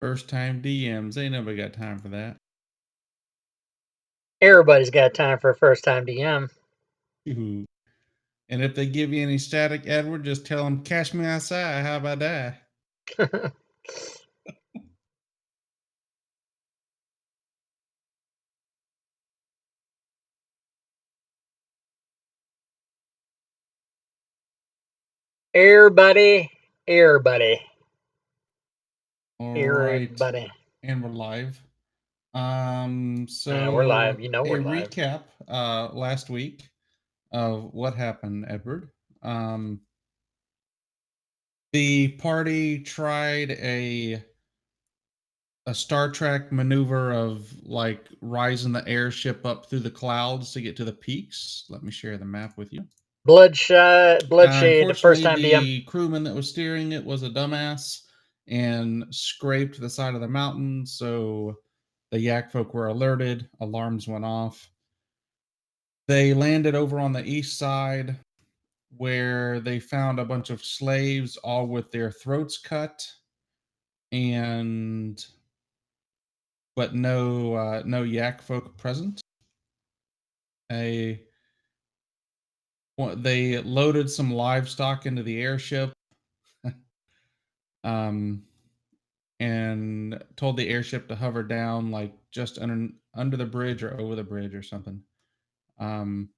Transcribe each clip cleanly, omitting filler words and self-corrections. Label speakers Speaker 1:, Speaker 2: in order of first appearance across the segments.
Speaker 1: First time DMs. Ain't nobody got time for that.
Speaker 2: Everybody's got time for a first time DM.
Speaker 1: Ooh. And if they give you any static, Edward, just tell them, catch me outside. How about that?
Speaker 2: Everybody, everybody,
Speaker 1: All right.
Speaker 2: everybody.
Speaker 1: And we're live.
Speaker 2: We're live.
Speaker 1: So
Speaker 2: You know
Speaker 1: a
Speaker 2: we're live.
Speaker 1: recap last week of what happened, Edward. Um, the party tried a Star Trek maneuver of like rising the airship up through the clouds to get to the peaks. Let me share the map with you.
Speaker 2: Bloodshot, Bloodshade, first
Speaker 1: Unfortunately,
Speaker 2: time DM.
Speaker 1: the crewman that was steering it was a dumbass and scraped the side of the mountain. So the yak folk were alerted, alarms went off. They landed over on the east side where they found a bunch of slaves, all with their throats cut, and but no yak folk present. A They loaded some livestock into the airship, um, and told the airship to hover down, like just under the bridge or over the bridge or something. Um,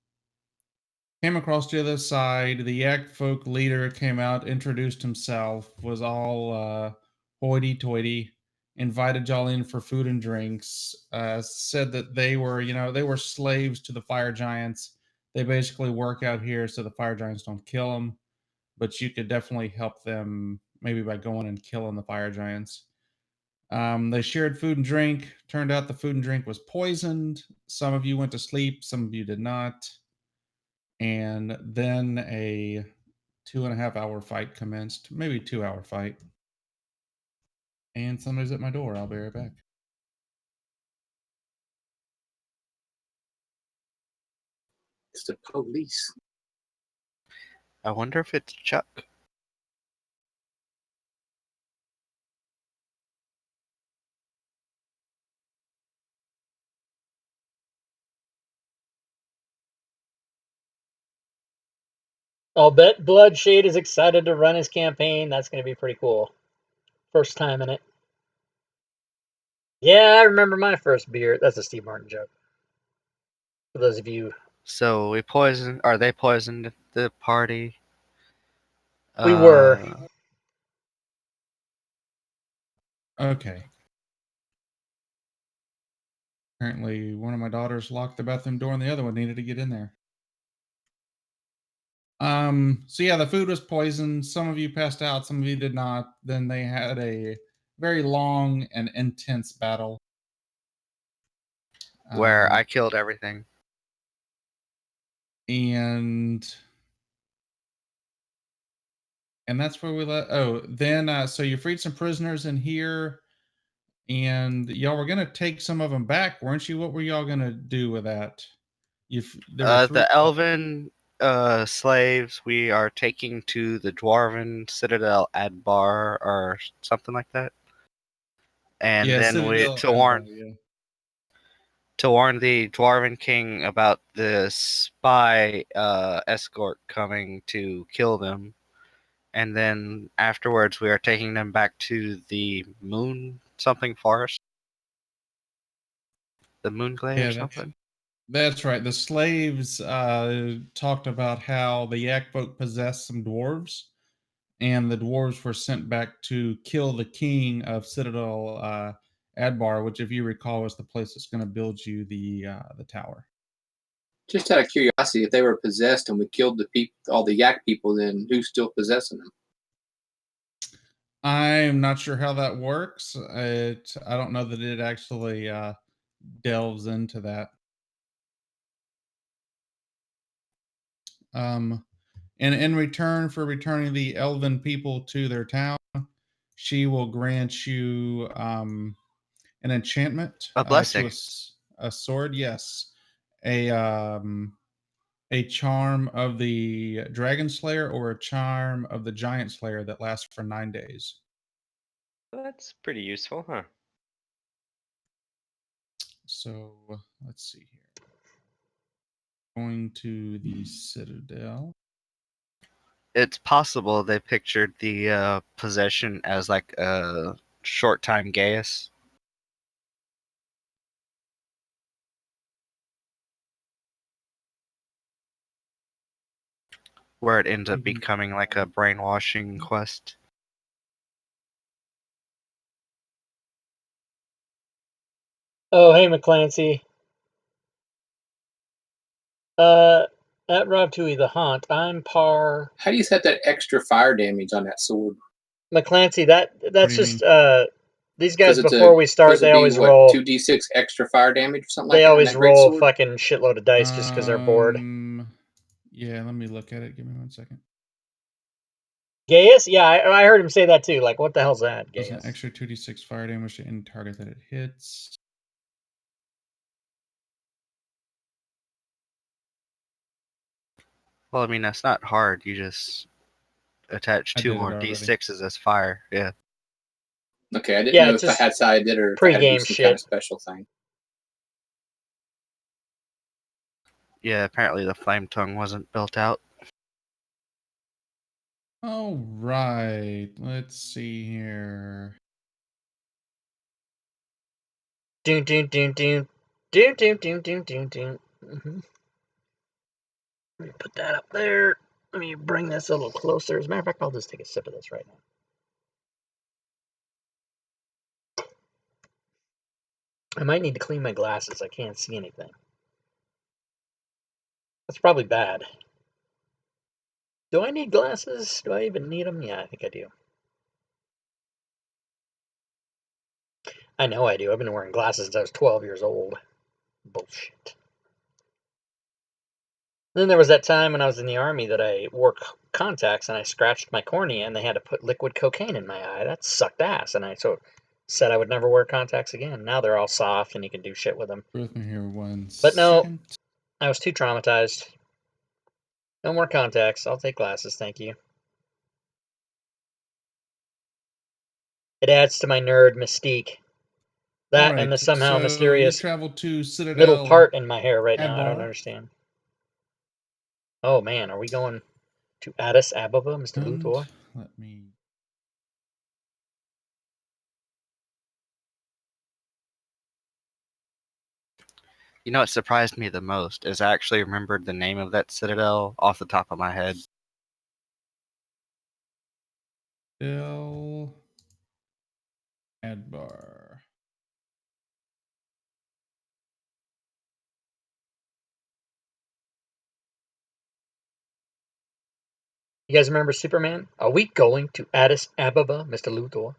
Speaker 1: Came across the other side. The yak folk leader came out, introduced himself, was all hoity-toity, invited y'all in for food and drinks. Said that they were slaves to the fire giants. They basically work out here so the fire giants don't kill them, but you could definitely help them maybe by going and killing the fire giants. They shared food and drink. Turned out the food and drink was poisoned. Some of you went to sleep, some of you did not. And then a 2.5 hour fight commenced, maybe 2 hour fight. And somebody's at my door. I'll be right back.
Speaker 3: It's the police.
Speaker 4: I wonder if it's Chuck.
Speaker 2: I'll bet Bloodshade is excited to run his campaign. That's going to be pretty cool. First time in it. Yeah, I remember my first beer. That's a Steve Martin joke. For those of you.
Speaker 4: So they poisoned the party?
Speaker 2: We were.
Speaker 1: Okay. Apparently, one of my daughters locked the bathroom door and the other one needed to get in there. So yeah, the food was poisoned. Some of you passed out, some of you did not. Then they had a very long and intense battle.
Speaker 4: Where I killed everything.
Speaker 1: And that's where we so you freed some prisoners in here, and y'all were gonna take some of them back, weren't you? What were y'all gonna do with that? There were three.
Speaker 4: The elven slaves we are taking to the dwarven citadel Adbar or something like that. And
Speaker 1: Yeah,
Speaker 4: then
Speaker 1: Citadel
Speaker 4: to warn the dwarven king about the spy escort coming to kill them. And then afterwards we are taking them back to the moon something forest. The Moonglade or something.
Speaker 1: That's right. The slaves talked about how the yak folk possessed some dwarves, and the dwarves were sent back to kill the king of Citadel Adbar, which, if you recall, was the place that's going to build you the tower.
Speaker 3: Just out of curiosity, if they were possessed and we killed all the yak people, then who's still possessing them?
Speaker 1: I'm not sure how that works. I don't know that it actually delves into that. And in return for returning the elven people to their town, she will grant you an enchantment
Speaker 4: A blessing.
Speaker 1: to a sword. Yes, a charm of the Dragon Slayer or a charm of the Giant Slayer that lasts for 9 days.
Speaker 5: Well, that's pretty useful, huh?
Speaker 1: So let's see here. Going to the Citadel.
Speaker 4: It's possible they pictured the possession as like a short time Gaius. Where it ends up
Speaker 1: Mhm.
Speaker 4: becoming like a brainwashing quest.
Speaker 2: Oh, hey, McClancy. At Rob Tui the Haunt, I'm par.
Speaker 3: How do you set that extra fire damage on that sword?
Speaker 2: McClancy,
Speaker 1: What
Speaker 2: that's
Speaker 1: do you
Speaker 2: just
Speaker 1: mean?
Speaker 2: these
Speaker 3: Because
Speaker 2: guys
Speaker 3: it's
Speaker 2: before we start,
Speaker 3: supposed to
Speaker 2: they
Speaker 3: be
Speaker 2: always
Speaker 3: what,
Speaker 2: roll.
Speaker 3: 2d6 extra fire damage or something like
Speaker 2: They
Speaker 3: that on
Speaker 2: always
Speaker 3: that great
Speaker 2: roll
Speaker 3: sword.
Speaker 2: fucking shitload of dice just because they're bored.
Speaker 1: Yeah, let me look at it. Give me 1 second.
Speaker 2: Gaius? Yeah, I heard him say that too. Like, what the hell's that,
Speaker 1: Does an
Speaker 2: Gaius?
Speaker 1: extra 2d6 fire damage to any target that it hits.
Speaker 4: Well, I mean that's not hard. You just attach
Speaker 1: I
Speaker 4: 2
Speaker 1: did it
Speaker 4: more
Speaker 1: already.
Speaker 4: d6s as fire. Yeah.
Speaker 3: Okay, I didn't
Speaker 2: Yeah,
Speaker 3: know
Speaker 2: it's
Speaker 3: if I
Speaker 2: just
Speaker 3: had side did or if I had to do
Speaker 2: pre-game
Speaker 3: some kind
Speaker 2: shit.
Speaker 3: of special thing.
Speaker 4: Yeah, apparently the flame tongue wasn't built out.
Speaker 1: All right. Let's see here.
Speaker 2: Doon doon doon doon doon doon doon doon doon doon. Let me put that up there. Let me bring this a little closer. As a matter of fact, I'll just take a sip of this right now. I might need to clean my glasses. I can't see anything. That's probably bad. Do I need glasses? Do I even need them? Yeah, I think I do. I know I do. I've been wearing glasses since I was 12 years old. Bullshit. Then there was that time when I was in the army that I wore contacts and I scratched my cornea and they had to put liquid cocaine in my eye. That sucked ass. And I said I would never wear contacts again. Now they're all soft and you can do shit with them.
Speaker 1: Bear with me here 1
Speaker 2: But no,
Speaker 1: second.
Speaker 2: I was too traumatized. No more contacts. I'll take glasses, thank you. It adds to my nerd mystique.
Speaker 1: All
Speaker 2: That and
Speaker 1: right.
Speaker 2: the somehow
Speaker 1: So you
Speaker 2: mysterious
Speaker 1: travel to
Speaker 2: middle
Speaker 1: Citadel
Speaker 2: part in my hair right now. I don't
Speaker 1: Adbar.
Speaker 2: understand. Oh man, are we going to Addis Ababa, Mr.
Speaker 1: And
Speaker 2: Luthor?
Speaker 1: let me.
Speaker 4: You know what surprised me the most is I actually remembered the name of that citadel off the top of my head.
Speaker 1: Citadel Adbar.
Speaker 2: You guys remember Superman? Are we going to Addis Ababa, Mr. Luthor?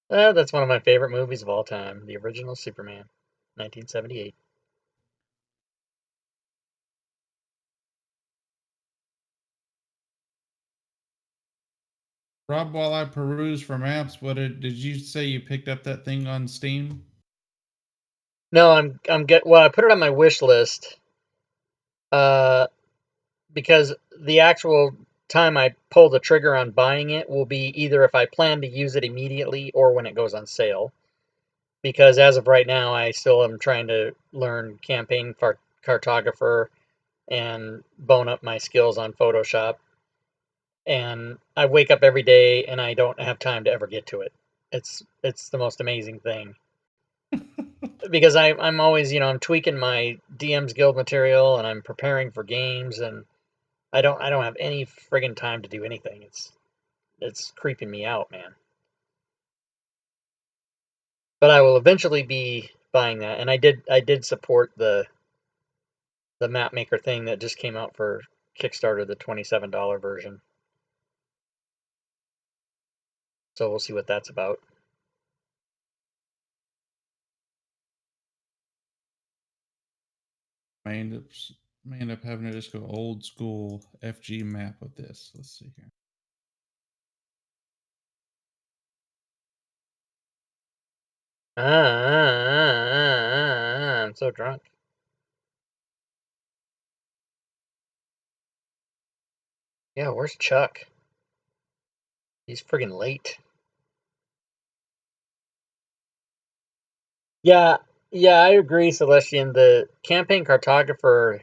Speaker 2: That's one of my favorite movies of all time. The original Superman, 1978.
Speaker 1: Rob, while I peruse for maps, did you say you picked up that thing on Steam?
Speaker 2: No, well, I put it on my wish list because the actual time I pull the trigger on buying it will be either if I plan to use it immediately or when it goes on sale. Because as of right now, I still am trying to learn campaign cartographer and bone up my skills on Photoshop. And I wake up every day and I don't have time to ever get to it. It's the most amazing thing because I'm always I'm tweaking my DM's guild material and I'm preparing for games and I don't have any friggin' time to do anything. It's creeping me out, man. But I will eventually be buying that, and I did support the map maker thing that just came out for Kickstarter, the $27 version. So we'll see what that's about.
Speaker 1: May end up may end up having to just go old school FG map with this. Let's see here.
Speaker 2: I'm so drunk. Yeah, where's Chuck? He's friggin' late. Yeah, yeah, I agree, Celestian. The Campaign Cartographer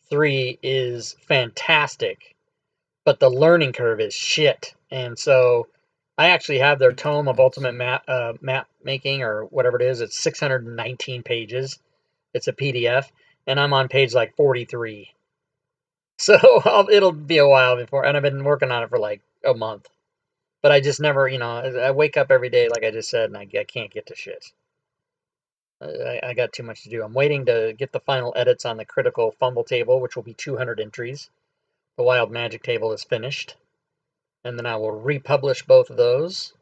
Speaker 2: 3 is fantastic, but the learning curve is shit. And so I actually have their tome of ultimate map making or whatever it is. It's 619 pages. It's a PDF, and I'm on page like 43. So it'll be a while before, and I've been working on it for like a month. But I just never, I wake up every day, like I just said, and I can't get to shit. I got too much to do. I'm waiting to get the final edits on the critical fumble table, which will be 200 entries. The wild magic table is finished. And then I will republish both of those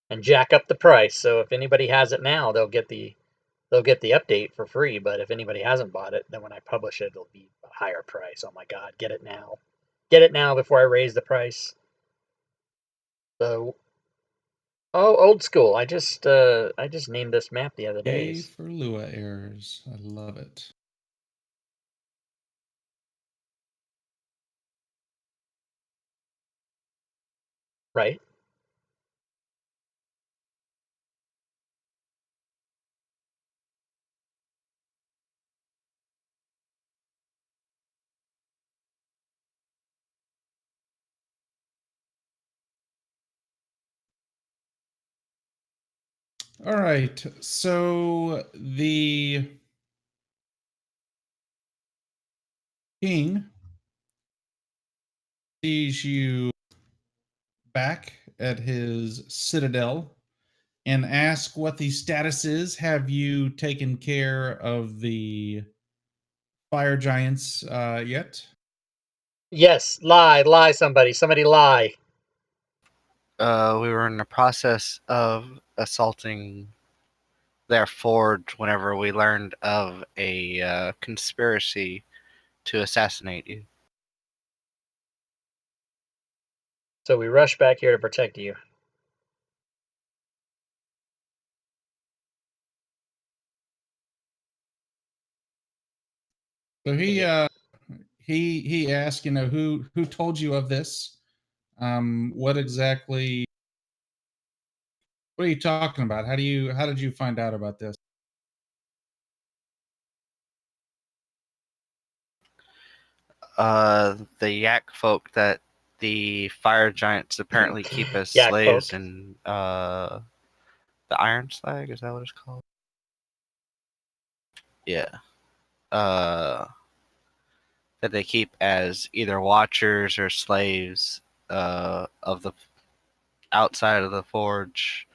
Speaker 2: and jack up the price. So if anybody has it now, they'll get the update for free. But if anybody hasn't bought it, then when I publish it, it'll be a higher price. Oh my god, get it now. Get it now before I raise the price. So old school. I just named this map the other day.
Speaker 1: A for Lua errors. I love it.
Speaker 2: Right?
Speaker 1: All right. So the king sees you back at his citadel and asks what the status is. Have you taken care of the fire giants yet?
Speaker 2: Yes, lie, somebody lie.
Speaker 4: We were in the process of assaulting their forge whenever we learned of a conspiracy to assassinate you.
Speaker 2: So we rush back here to protect you.
Speaker 1: So he asked, who told you of this? What exactly? What are you talking about? How did you find out about this?
Speaker 4: The yak folk that the fire giants apparently keep as
Speaker 2: Yak
Speaker 4: slaves
Speaker 2: folk.
Speaker 4: in the Iron Slag, is that what it's called? Yeah. Uh, that they keep as either watchers or slaves of the outside of the forge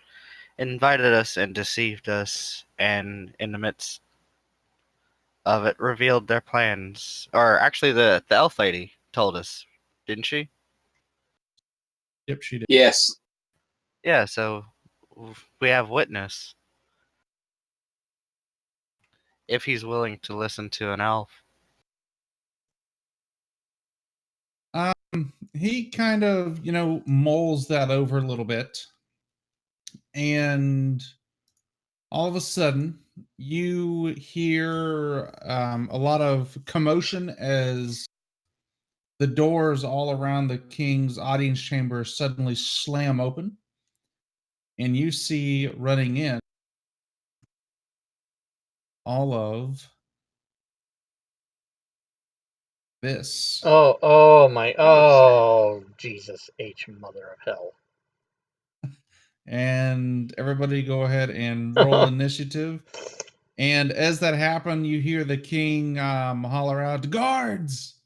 Speaker 4: invited us and deceived us, and in the midst of it revealed their plans. Or actually, the elf lady told us, didn't she?
Speaker 1: Yep, she did.
Speaker 3: Yes.
Speaker 4: Yeah, so we have witness. If he's willing to listen to an elf.
Speaker 1: He kind of, mulls that over a little bit. And all of a sudden, you hear a lot of commotion as the doors all around the king's audience chamber suddenly slam open. And you see running in all of this.
Speaker 2: Oh, Jesus H, mother of hell.
Speaker 1: And everybody go ahead and roll initiative. And as that happened, you hear the king holler out, "Guards!"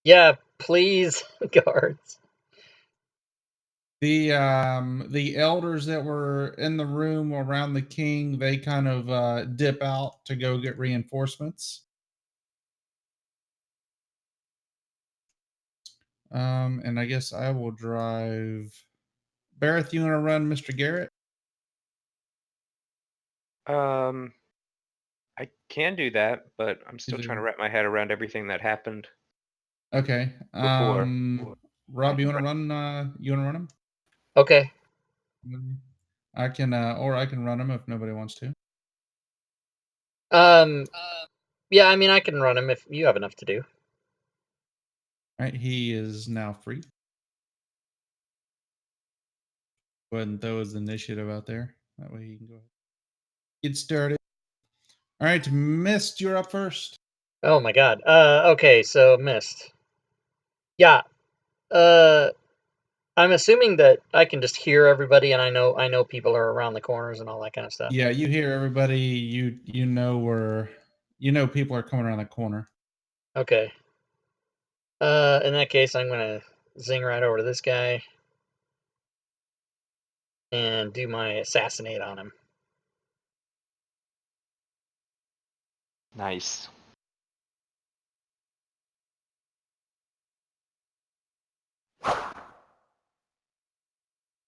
Speaker 2: Yeah, please, guards.
Speaker 1: The elders that were in the room around the king, they kind of dip out to go get reinforcements. And I guess I will drive. Barrett, you want to run Mr. Garrett?
Speaker 5: I can do that, but I'm still trying to wrap my head around everything that happened
Speaker 1: Okay.
Speaker 5: before.
Speaker 1: Rob, you want to run? You want to run him?
Speaker 2: Okay.
Speaker 1: I can, or I can run him if nobody wants to.
Speaker 2: Yeah, I mean, I can run him if you have enough to do.
Speaker 1: All right, he is now free. Go ahead and throw his initiative out there. That way he can go ahead. Get started. All right, Mist, you're up first.
Speaker 2: Oh my god. Okay, so missed. Yeah. I'm assuming that I can just hear everybody, and I know people are around the corners and all that kind of stuff.
Speaker 1: Yeah, you hear everybody. You know people are coming around the corner.
Speaker 2: Okay. In that case, I'm gonna zing right over to this guy and do my assassinate on him.
Speaker 5: Nice.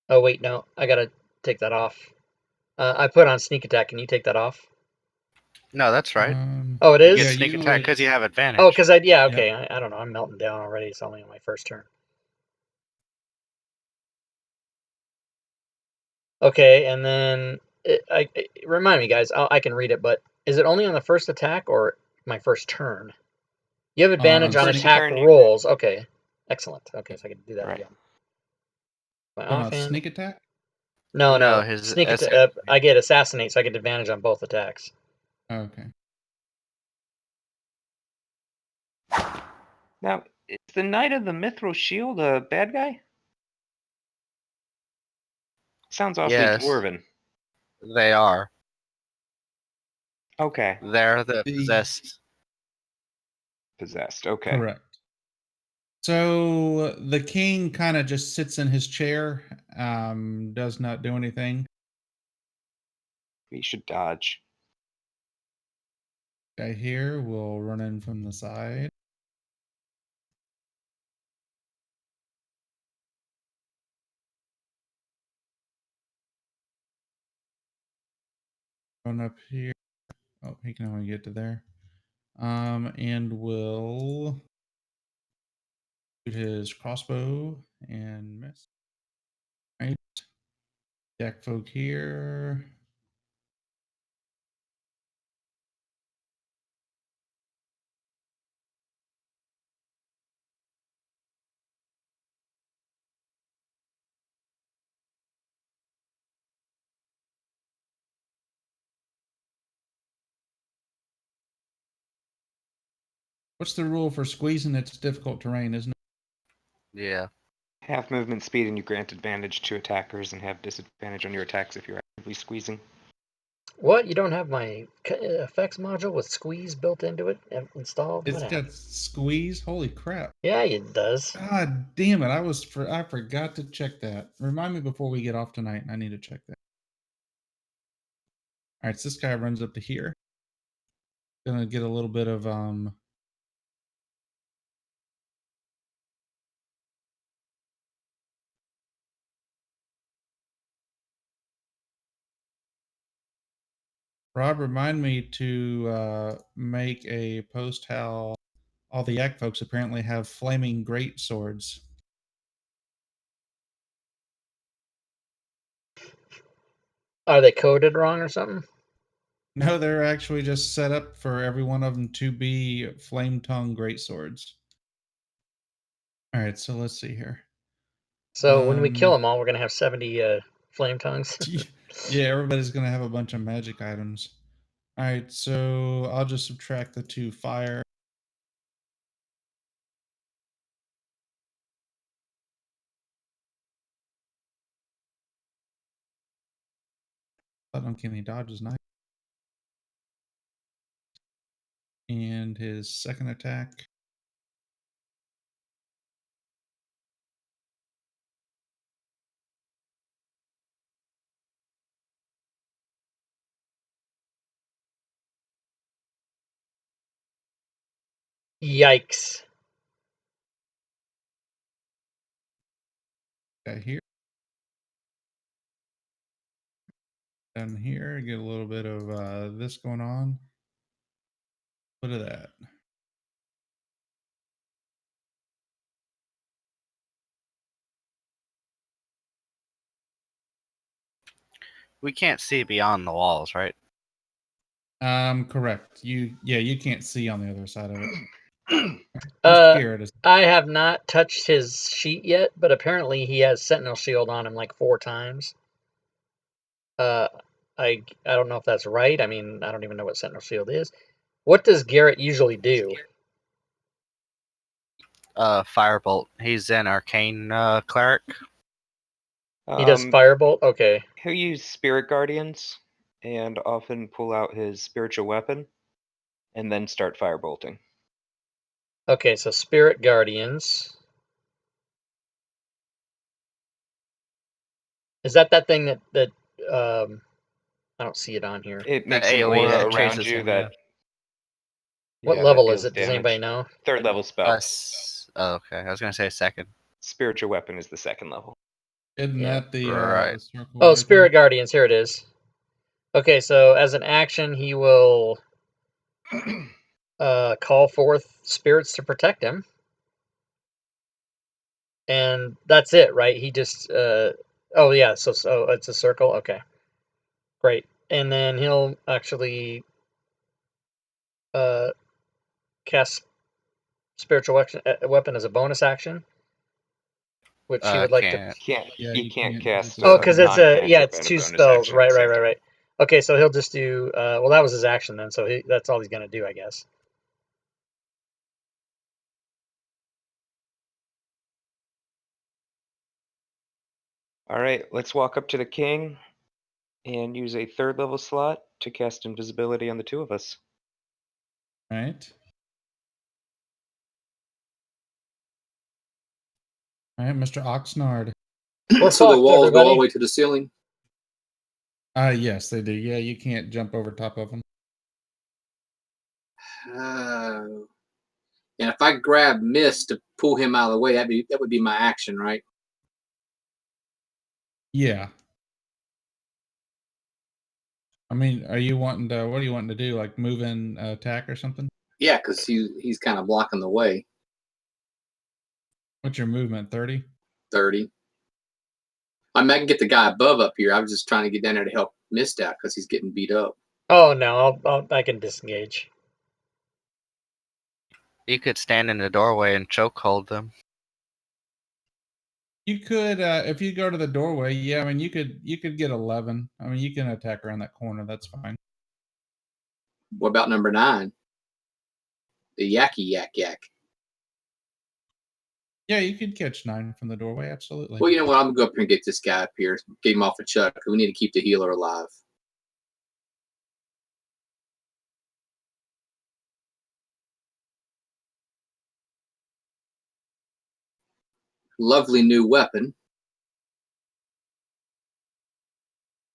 Speaker 2: Oh wait, no, I gotta take that off. I put on sneak attack. Can you take that off?
Speaker 4: No, that's right.
Speaker 2: Oh, it
Speaker 4: You
Speaker 2: is.
Speaker 4: get
Speaker 1: Yeah,
Speaker 4: sneak
Speaker 1: you
Speaker 4: attack
Speaker 1: would.
Speaker 4: because you have advantage.
Speaker 2: Oh, because yeah,
Speaker 1: Yep.
Speaker 2: okay. I don't know. I'm melting down already. It's only on my first turn. Okay, and then remind me, guys. I can read it, but is it only on the first attack or my first turn? You have advantage on
Speaker 5: First
Speaker 2: attack
Speaker 5: turn,
Speaker 2: rolls. Okay, excellent. Okay, so I can do that
Speaker 5: Right.
Speaker 2: again. My
Speaker 1: Talking about
Speaker 2: offhand.
Speaker 1: sneak attack.
Speaker 2: No,
Speaker 4: No,
Speaker 2: no.
Speaker 4: his
Speaker 2: Sneak attack.
Speaker 4: assassinate.
Speaker 2: I get assassinate, so I get advantage on both attacks.
Speaker 1: Okay.
Speaker 5: Now, is the Knight of the Mithril Shield a bad guy? Sounds awfully
Speaker 4: Yes,
Speaker 5: dwarven.
Speaker 4: they are.
Speaker 5: Okay.
Speaker 4: They're the
Speaker 1: The-
Speaker 4: possessed.
Speaker 5: Possessed. Okay.
Speaker 1: Correct. So the king kind of just sits in his chair, does not do anything.
Speaker 5: We should dodge.
Speaker 1: Guy here will run in from the side. Run up here. Oh, he can only get to there. And will shoot his crossbow and miss. Right. Jack folk here. What's the rule for squeezing? It's difficult terrain, isn't it?
Speaker 4: Yeah.
Speaker 5: Half movement speed, and you grant advantage to attackers and have disadvantage on your attacks if you're actively squeezing.
Speaker 2: What? You don't have my effects module with squeeze built into it installed?
Speaker 1: It's
Speaker 2: What
Speaker 1: got
Speaker 2: happened?
Speaker 1: squeeze. Holy crap!
Speaker 2: Yeah, it does.
Speaker 1: God damn it! I forgot to check that. Remind me before we get off tonight. I need to check that. All right, so this guy runs up to here. Gonna get a little bit of Rob, remind me to make a post how all the Yak folks apparently have flaming great swords.
Speaker 2: Are they coded wrong or something?
Speaker 1: No, they're actually just set up for every one of them to be flame tongue great swords. All right, so let's see here.
Speaker 2: So when we kill them all, we're gonna have 70 flame tongues.
Speaker 1: Yeah, everybody's gonna have a bunch of magic items. All right, so I'll just subtract the 2 fire. Uncanny dodge is nice. And his second attack.
Speaker 2: Yikes!
Speaker 1: Got here. Down here, get a little bit of this going on. What of that?
Speaker 4: We can't see beyond the walls, right?
Speaker 1: Correct. You can't see on the other side of it. Mr. Garrett is.
Speaker 2: I have not touched his sheet yet, but apparently he has Sentinel Shield on him like 4 times. Uh, I don't know if that's right. I mean, I don't even know what Sentinel Shield is. What does Garrett usually do?
Speaker 4: Firebolt. He's an arcane cleric.
Speaker 2: He does Firebolt? Okay.
Speaker 5: He'll use Spirit Guardians and often pull out his spiritual weapon and then start firebolting.
Speaker 2: Okay, so Spirit Guardians. Is that thing that I don't see it on here.
Speaker 5: It
Speaker 4: The
Speaker 5: makes an
Speaker 4: AoE
Speaker 5: aura
Speaker 4: that
Speaker 5: around
Speaker 4: chases
Speaker 5: you
Speaker 4: him,
Speaker 5: that
Speaker 2: What
Speaker 5: that
Speaker 2: level is
Speaker 5: deals
Speaker 2: it? Does anybody know?
Speaker 5: 3rd level spell.
Speaker 4: Oh, okay. I was gonna say second.
Speaker 5: Spiritual weapon is the 2nd level.
Speaker 1: Isn't
Speaker 2: Yeah.
Speaker 1: that the
Speaker 4: Right.
Speaker 1: circle
Speaker 2: Oh,
Speaker 1: right
Speaker 2: Spirit
Speaker 1: there?
Speaker 2: Guardians. Here it is. Okay, so as an action, he will call forth spirits to protect him. And that's it, right? He just oh yeah, so it's a circle. Okay. Great. And then he'll actually cast spiritual weapon as a bonus action, which he would like to.
Speaker 4: Can't.
Speaker 1: Yeah,
Speaker 5: He
Speaker 1: you
Speaker 5: can't
Speaker 1: can't.
Speaker 5: cast
Speaker 2: Oh,
Speaker 5: a
Speaker 2: because it's a yeah,
Speaker 5: non-cantrip
Speaker 2: it's
Speaker 5: at a
Speaker 2: 2
Speaker 5: bonus
Speaker 2: spells.
Speaker 5: action at the
Speaker 2: Right, right,
Speaker 5: same
Speaker 2: right,
Speaker 5: time.
Speaker 2: right. Okay, so he'll just do. Well, that was his action then, so that's all he's gonna do, I guess.
Speaker 5: All right, let's walk up to the king and use a 3rd level slot to cast invisibility on the 2 of us.
Speaker 1: Right. All right, Mr. Oxnard.
Speaker 2: We're
Speaker 3: So the
Speaker 2: fucked,
Speaker 3: walls go all
Speaker 2: everybody.
Speaker 3: the way to the ceiling.
Speaker 1: Yes, they do. Yeah, you can't jump over top of them.
Speaker 3: And if I grab Mist to pull him out of the way, that would be my action, right?
Speaker 1: Yeah. I mean, are you wanting to? What are you wanting to do? Like move in attack or something?
Speaker 3: Yeah, because he's kind of blocking the way.
Speaker 1: What's your movement? 30.
Speaker 3: 30. I mean, I can get the guy above up here. I was just trying to get down there to help Mist out because he's getting beat up.
Speaker 2: Oh no, I can disengage.
Speaker 4: You could stand in the doorway and chokehold them.
Speaker 1: You could, if you go to the doorway. Yeah, I mean, you could get 11. I mean, you can attack around that corner. That's fine.
Speaker 3: What about number 9? The Yacky Yak Yak.
Speaker 1: Yeah, you could catch 9 from the doorway. Absolutely.
Speaker 3: Well, you know what? I'm going to go up here and get this guy up here. Get him off a Chuck. We need to keep the healer alive. Lovely new weapon.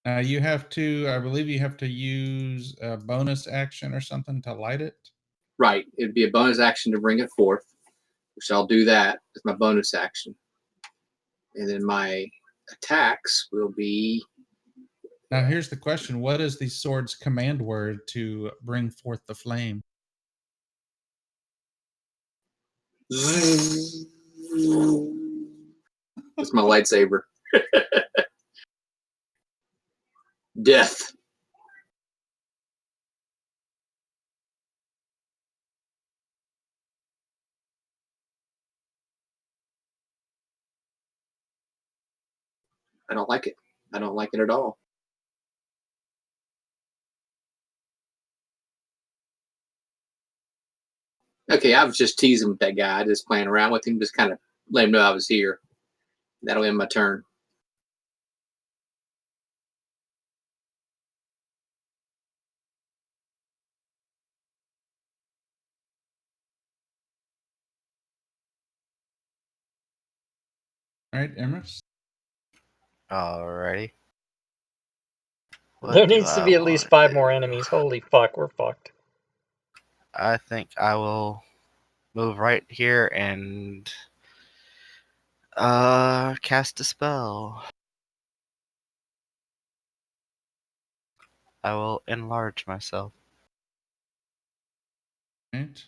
Speaker 1: You have to, I believe, you have to use a bonus action or something to light it.
Speaker 3: Right. It'd be a bonus action to bring it forth, which I'll do that as my bonus action. And then my attacks will be.
Speaker 1: Now, here's the question: what is the sword's command word to bring forth the flame?
Speaker 3: That's my lightsaber. Death. I don't like it. I don't like it at all. Okay, I was just teasing with that guy, just playing around with him, just kind of let him know I was here. That'll end my turn.
Speaker 1: All right, Emrys.
Speaker 4: Alrighty.
Speaker 2: There
Speaker 4: What do
Speaker 2: needs to
Speaker 4: I
Speaker 2: be at least
Speaker 4: want
Speaker 2: 5
Speaker 4: to
Speaker 2: more
Speaker 4: do?
Speaker 2: enemies. Holy fuck, we're fucked.
Speaker 4: I think I will move right here and cast a spell. I will enlarge myself.
Speaker 1: All right.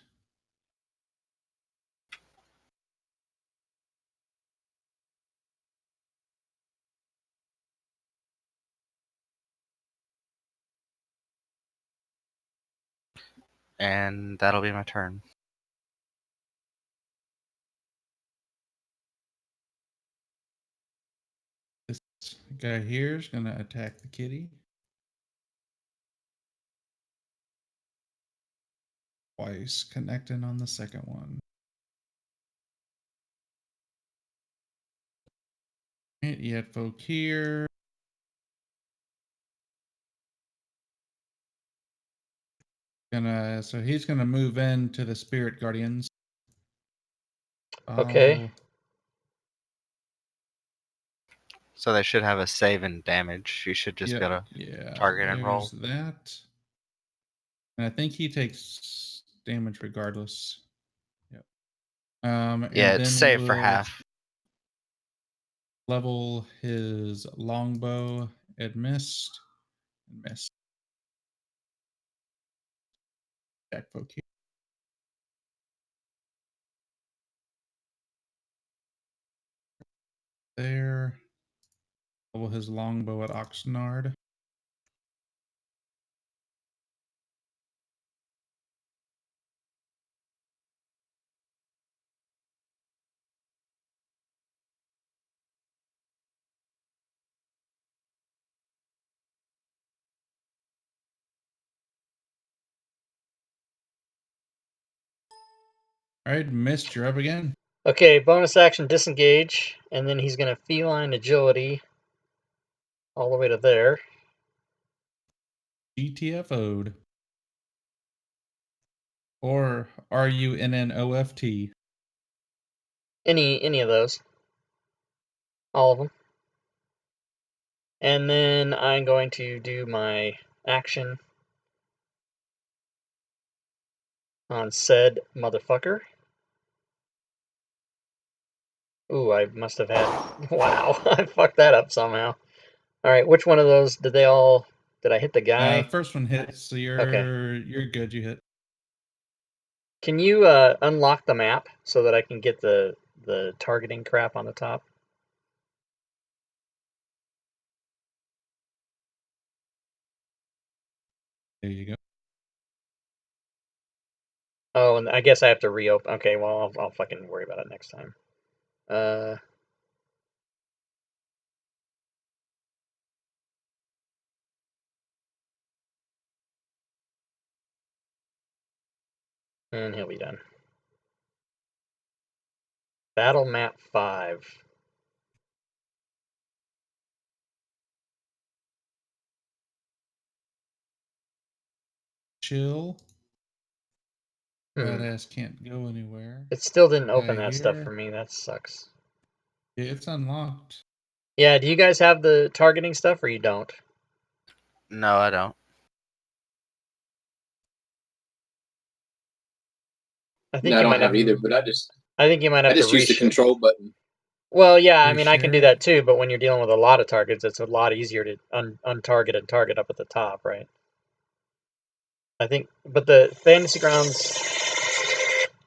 Speaker 4: And that'll be my turn.
Speaker 1: guy here is going to attack the kitty. Twice, connecting on the second one. Right, you had folk here. So he's gonna move into the spirit guardians.
Speaker 2: Okay.
Speaker 4: So they should have a save and damage. You should just
Speaker 1: Yep,
Speaker 4: be able to
Speaker 1: yeah.
Speaker 4: target and roll.
Speaker 1: There's that. And I think he takes damage regardless. Yep.
Speaker 4: Yeah,
Speaker 1: And
Speaker 4: it's
Speaker 1: then
Speaker 4: save for
Speaker 1: we'll
Speaker 4: half.
Speaker 1: level his longbow at missed and missed. Attack folk here. There. Level his longbow at Oxnard. All right, missed. You're up again.
Speaker 2: Okay, bonus action disengage, and then he's going to feline agility all the way to there.
Speaker 1: GTFO'd. Or are you in an OFT?
Speaker 2: Any of those. All of them. And then I'm going to do my action on said motherfucker. Ooh, I must have had... Wow, I fucked that up somehow. Alright, which one of those did they all... Did I hit the guy?
Speaker 1: First one hits, so you're good. You hit.
Speaker 2: Can you unlock the map so that I can get the targeting crap on the top?
Speaker 1: There you go.
Speaker 2: Oh, and I guess I have to reopen. Okay, well, I'll fucking worry about it next time. And he'll be done. Battle map 5.
Speaker 1: Chill. Badass can't go anywhere.
Speaker 2: It still didn't open
Speaker 1: Guy
Speaker 2: that stuff
Speaker 1: here.
Speaker 2: for me. That sucks.
Speaker 1: It's unlocked.
Speaker 2: Yeah, do you guys have the targeting stuff or you don't?
Speaker 4: No, I don't.
Speaker 2: I think
Speaker 3: No, I
Speaker 2: you
Speaker 3: don't
Speaker 2: might
Speaker 3: have
Speaker 2: have
Speaker 3: it either,
Speaker 2: to.
Speaker 3: but
Speaker 2: I think you might
Speaker 3: I
Speaker 2: have to
Speaker 3: just use the
Speaker 2: reshare.
Speaker 3: control button.
Speaker 2: Well, yeah, I mean, I can do
Speaker 1: Reshare.
Speaker 2: that too, but when you're dealing with a lot of targets, it's a lot easier to untarget and target up at the top, right? I think, but the Fantasy Grounds,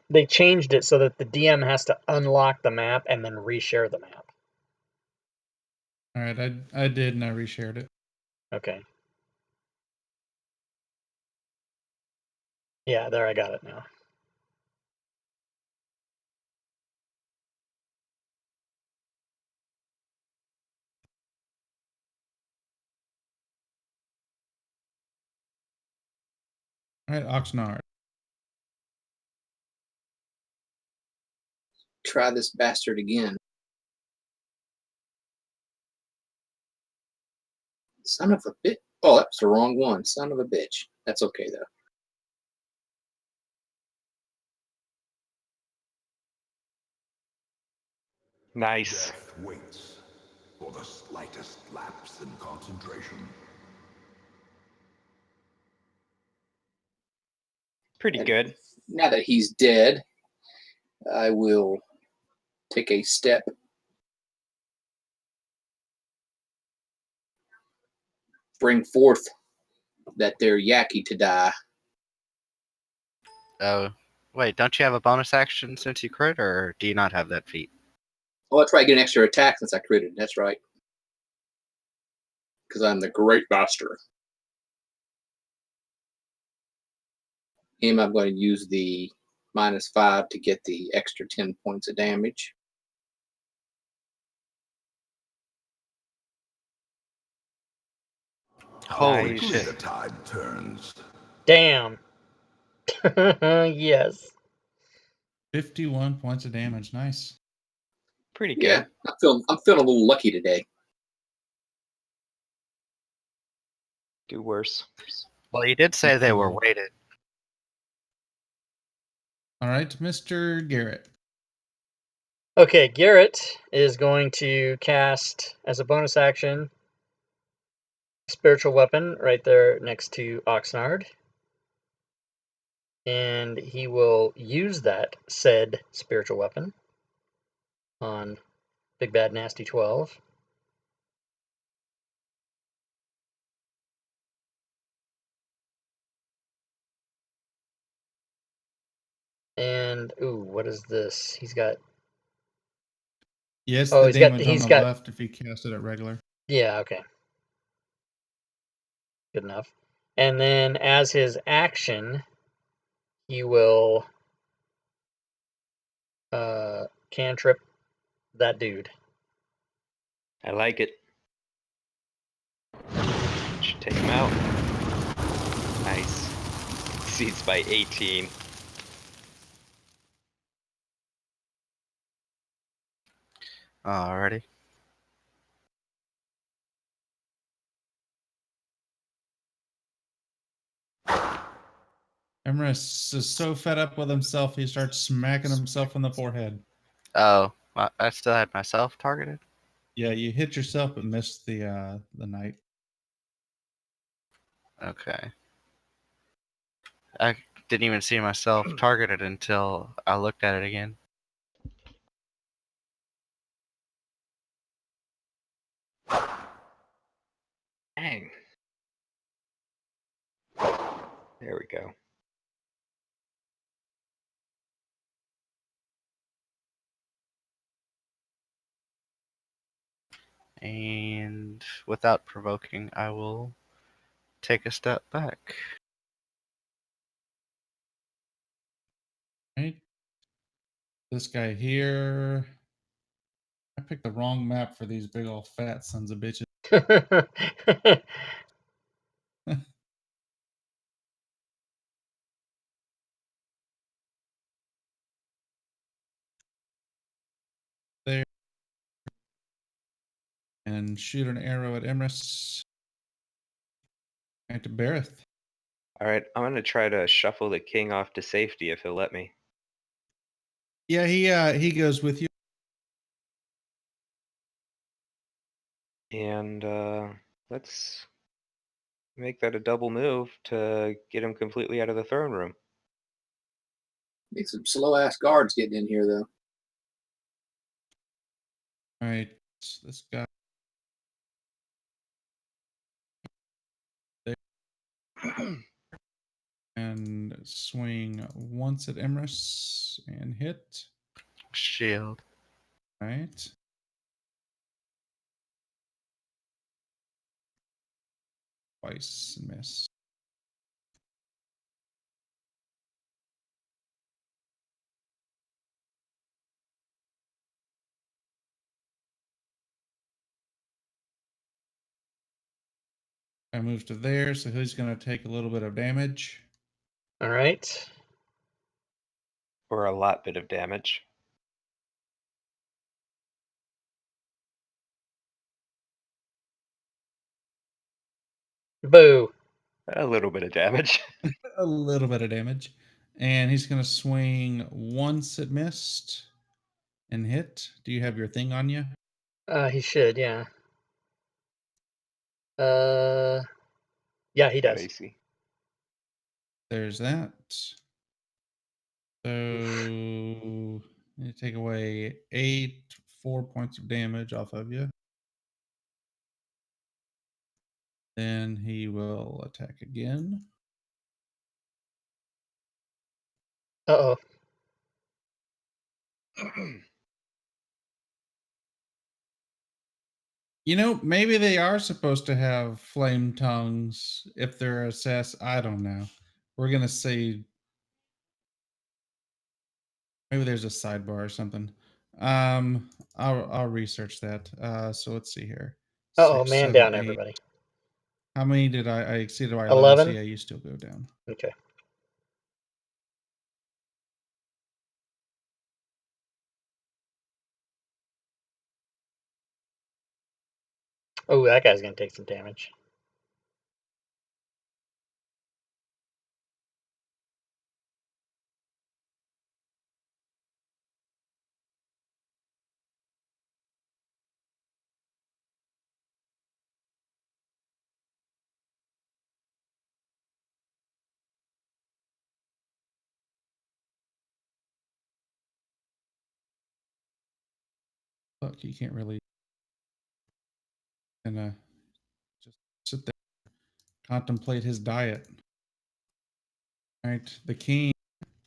Speaker 2: they changed it so that the DM has to unlock the map and then reshare the map.
Speaker 1: All right, I did and I reshared it.
Speaker 2: Okay. Yeah, there, I got it now.
Speaker 1: All right, Oxnard.
Speaker 3: Try this bastard again. Son of a bitch. Oh, that was the wrong one. Son of a bitch. That's okay, though.
Speaker 5: Nice.
Speaker 6: Death waits for the slightest lapse in concentration.
Speaker 5: Pretty
Speaker 3: And
Speaker 5: good.
Speaker 3: now that he's dead, I will take a step. Bring forth that there Yaki to die.
Speaker 4: Oh, wait, don't you have a bonus action since you crit, or do you not have that feat?
Speaker 3: Oh, that's right. Get an extra attack since I critted. That's right. Because I'm the great master. Him, I'm going to use the -5 to get the extra 10 points of damage.
Speaker 6: How
Speaker 4: Holy
Speaker 6: quickly
Speaker 4: shit.
Speaker 6: the tide turns.
Speaker 2: Damn. Yes.
Speaker 1: 51 points of damage. Nice.
Speaker 5: Pretty good.
Speaker 3: Yeah, I'm feeling a little lucky today.
Speaker 5: Do worse.
Speaker 4: Well, you did say they were weighted.
Speaker 1: All right, Mr. Garrett.
Speaker 2: Okay, Garrett is going to cast as a bonus action spiritual weapon right there next to Oxnard. And he will use that said spiritual weapon on Big Bad Nasty 12. And ooh, what is this? He's got
Speaker 1: Yes,
Speaker 2: Oh,
Speaker 1: the
Speaker 2: he's got
Speaker 1: damage on the left if you cast it at regular.
Speaker 2: Yeah, okay. Good enough. And then as his action, he will cantrip that dude.
Speaker 5: I like it. Should take him out. Nice. Exceeds by 18.
Speaker 4: Alrighty.
Speaker 1: Emrys is so fed up with himself, he starts smacking himself in the forehead.
Speaker 4: Oh, I still had myself targeted.
Speaker 1: Yeah, you hit yourself but missed the knight.
Speaker 4: Okay. I didn't even see myself targeted until I looked at it again.
Speaker 5: Dang. There we go.
Speaker 4: And without provoking, I will take a step back.
Speaker 1: Right? This guy here. I picked the wrong map for these big old fat sons of bitches. There. And shoot an arrow at Emrys. And to Bareth.
Speaker 5: Alright, I'm gonna try to shuffle the king off to safety if he'll let me.
Speaker 1: Yeah, he goes with you.
Speaker 5: And let's make that a double move to get him completely out of the throne room.
Speaker 3: Need some slow ass guards getting in here though.
Speaker 1: All right, this guy. And swing once at Emrys and hit.
Speaker 4: Shield.
Speaker 1: All right. Twice and miss. I move to there, so he's going to take a little bit of damage.
Speaker 2: All right.
Speaker 5: Or a lot bit of damage.
Speaker 2: Boo.
Speaker 5: A little bit of damage.
Speaker 1: A little bit of damage. And he's going to swing once it missed and hit. Do you have your thing on you?
Speaker 2: He should, yeah. Yeah, he
Speaker 5: Got
Speaker 2: does.
Speaker 5: AC.
Speaker 1: There's that. So
Speaker 5: Oof.
Speaker 1: you take away 4 points of damage off of you. Then he will attack again.
Speaker 2: Uh-oh.
Speaker 1: You know, maybe they are supposed to have flame tongues if they're assass. I don't know. We're gonna say maybe there's a sidebar or something. I'll research that. So let's see here.
Speaker 2: Uh-oh,
Speaker 1: Six,
Speaker 2: man
Speaker 1: seven,
Speaker 2: down,
Speaker 1: eight.
Speaker 2: everybody.
Speaker 1: How many did I exceeded by 11?
Speaker 2: 11?
Speaker 1: So yeah, you still go down.
Speaker 2: Okay. Oh, that guy's going to take some damage.
Speaker 1: Look, you can't really and just sit there, contemplate his diet. All right, the king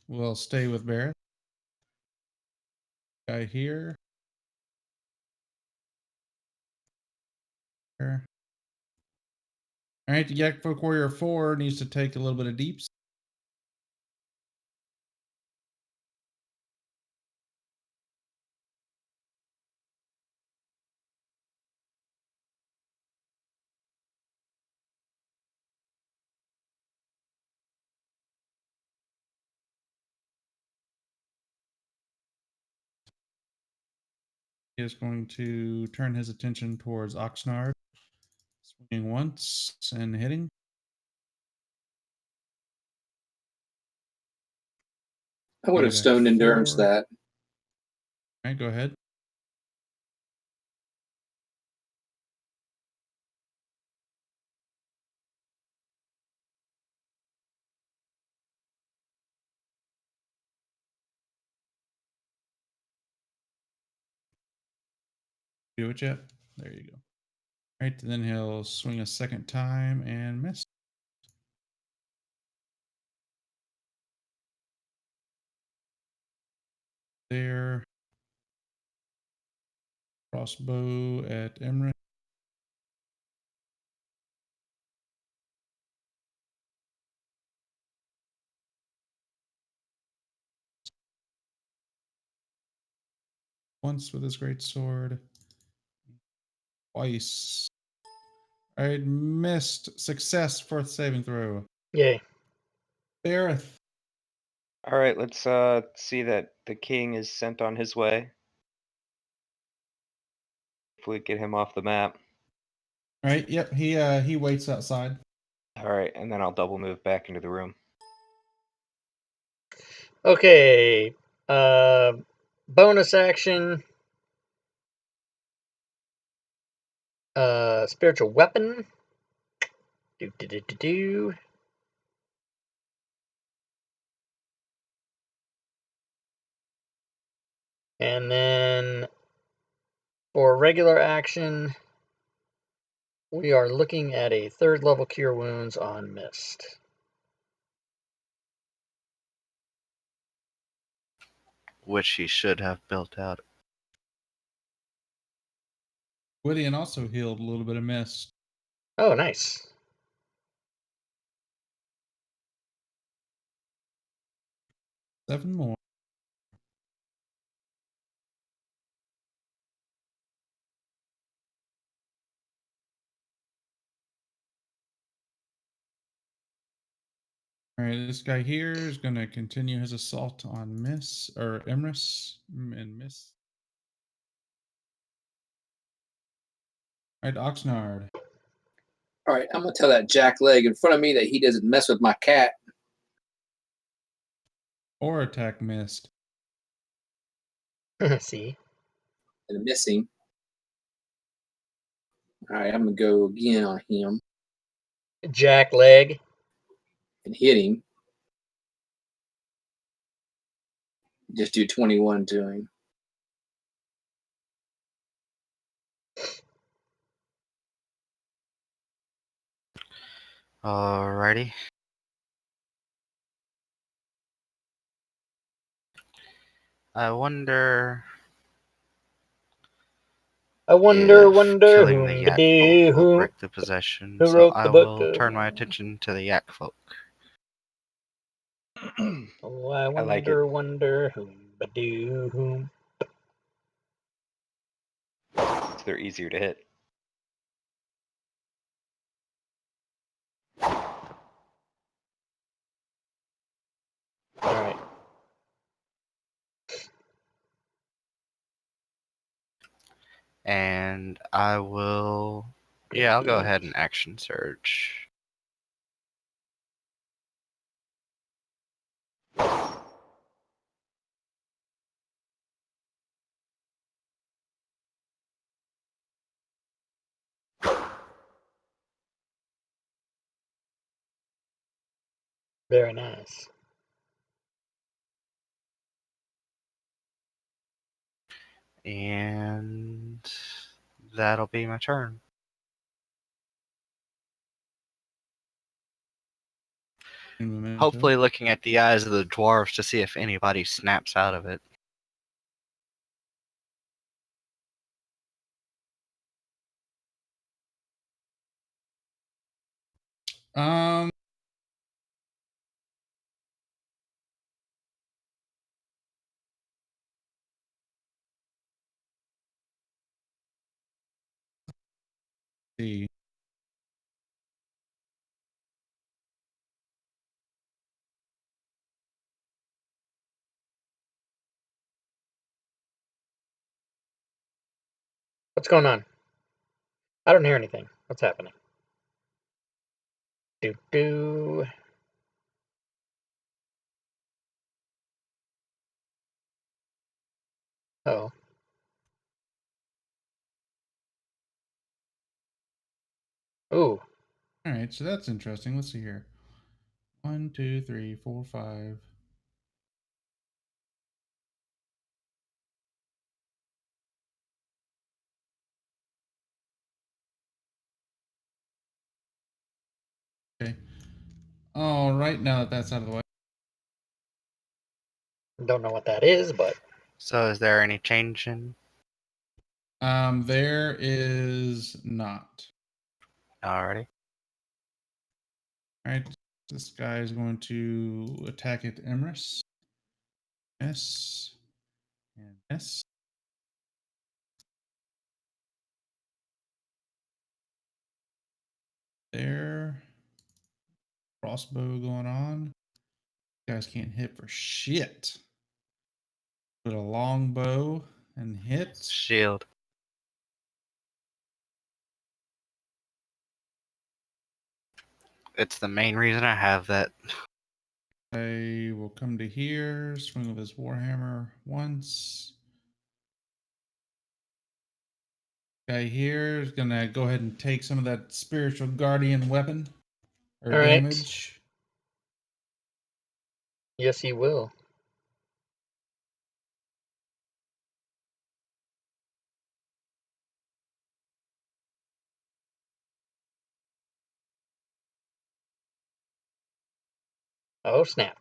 Speaker 1: will stay with Barrett. Guy here. Here. All right, the Yak Folk Warrior 4 needs to take a little bit of deeps. He is going to turn his attention towards Oxnard, swinging once and hitting.
Speaker 3: I would have
Speaker 1: Need a
Speaker 3: stoned endurance
Speaker 1: 4.
Speaker 3: that.
Speaker 1: All right, go ahead. Do it yet? There you go. All right, then he'll swing a second time and miss. There. Crossbow at Emmerich. Once with his great sword. Twice. All right, missed. Success. Fourth saving throw.
Speaker 2: Yay.
Speaker 1: Bareth.
Speaker 5: All right, let's see that the king is sent on his way. If we get him off the map.
Speaker 1: All right, yep, he waits outside.
Speaker 5: All right, and then I'll double move back into the room.
Speaker 2: Okay. Bonus action. Spiritual weapon. Do. And then for regular action, we are looking at a 3rd level cure wounds on Mist.
Speaker 4: Which he should have built out.
Speaker 1: Gwydion also healed a little bit of mist.
Speaker 2: Oh, nice.
Speaker 1: Seven more. All right, this guy here is going to continue his assault on Miss or Emrys and Miss. All right, Oxnard.
Speaker 3: All right, I'm gonna tell that jack leg in front of me that he doesn't mess with my cat.
Speaker 1: Or attack missed.
Speaker 2: See?
Speaker 3: And missing. All right, I'm gonna go again on him
Speaker 2: Jack leg.
Speaker 3: and hit him. Just do 21 to him.
Speaker 4: Alrighty. I wonder
Speaker 2: I wonder,
Speaker 4: if killing the
Speaker 2: whom
Speaker 4: yak folk will
Speaker 2: who
Speaker 4: break the possession,
Speaker 2: who
Speaker 4: so
Speaker 2: wrote
Speaker 4: I
Speaker 2: the book
Speaker 4: will
Speaker 2: of...
Speaker 4: turn my attention to the yak folk.
Speaker 2: Oh, I
Speaker 5: I like it.
Speaker 2: wonder whom.
Speaker 5: They're easier to hit.
Speaker 2: All right.
Speaker 4: And I will. Yeah, I'll go ahead and action surge.
Speaker 2: Very nice.
Speaker 4: And that'll be my turn. Hopefully looking at the eyes of the dwarves to see if anybody snaps out of it.
Speaker 1: Um, see.
Speaker 2: What's going on? I don't hear anything. What's happening? Do. Oh. Ooh.
Speaker 1: All right, so that's interesting. Let's see here. 1, 2, 3, 4, 5. Okay. All right, now that that's out of the way.
Speaker 2: Don't know what that is, but
Speaker 4: So is there any change in?
Speaker 1: There is not.
Speaker 4: Alrighty.
Speaker 1: All right, this guy is going to attack at Emrys. S and S. There. Crossbow going on. You guys can't hit for shit. Put a long bow and hit.
Speaker 4: Shield. It's the main reason I have that.
Speaker 1: I will come to here, swing with his warhammer once. Guy here is gonna go ahead and take some of that spiritual guardian weapon or
Speaker 2: all right.
Speaker 1: damage.
Speaker 2: Yes, he will. Oh, snap.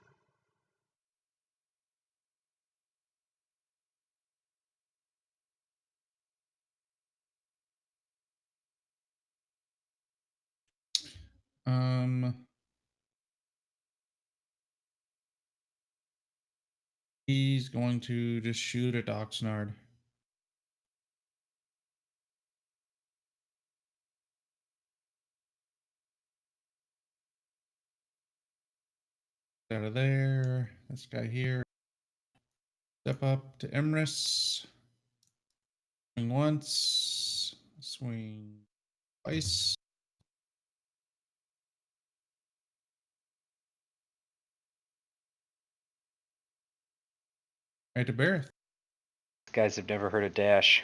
Speaker 1: He's going to just shoot at Oxnard. Out of there. This guy here. Step up to Emrys. Swing once. Swing twice. Right to Bareth.
Speaker 5: These guys have never heard of dash.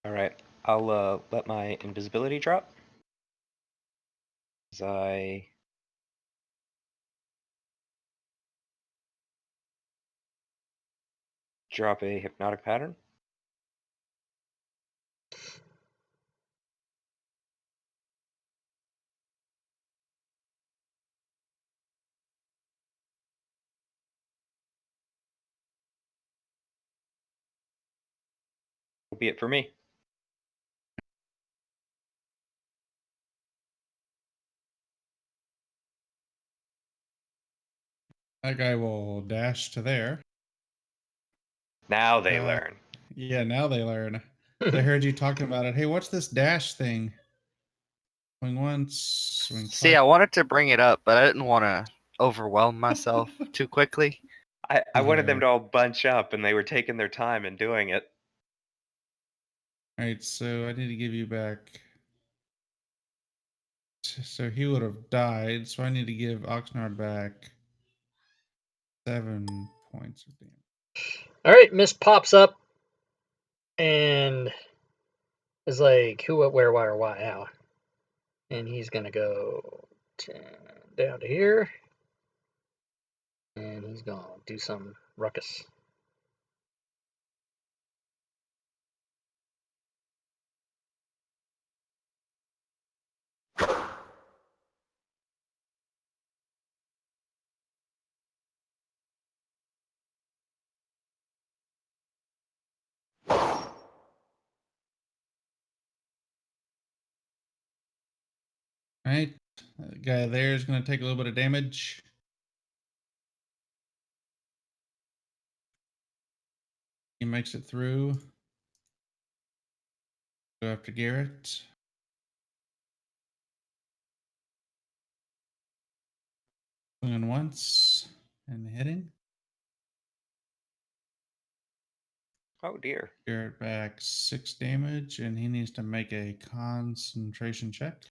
Speaker 5: Alright, I'll let my invisibility drop. As I drop a hypnotic pattern. Will be it for me.
Speaker 1: That guy will dash to there.
Speaker 5: Now they learn.
Speaker 1: Yeah, now they learn. I heard you talking about it. Hey, what's this dash thing? Swing once, swing twice.
Speaker 4: See, I wanted to bring it up, but I didn't want to overwhelm myself too quickly.
Speaker 5: I wanted them
Speaker 1: Yeah.
Speaker 5: to all bunch up, and they were taking their time and doing it.
Speaker 1: All right, so I need to give you back. So he would have died. So I need to give Oxnard back 7 points of damage.
Speaker 2: All right, Mist pops up and is like, who, what, where, why, or why, how. And he's going to go down to here. And he's going to do some ruckus.
Speaker 1: All right, that guy there is going to take a little bit of damage. He makes it through. Go after Garrett. Swinging once and hitting.
Speaker 5: Oh dear.
Speaker 1: Garrett back 6 damage, and he needs to make a concentration check.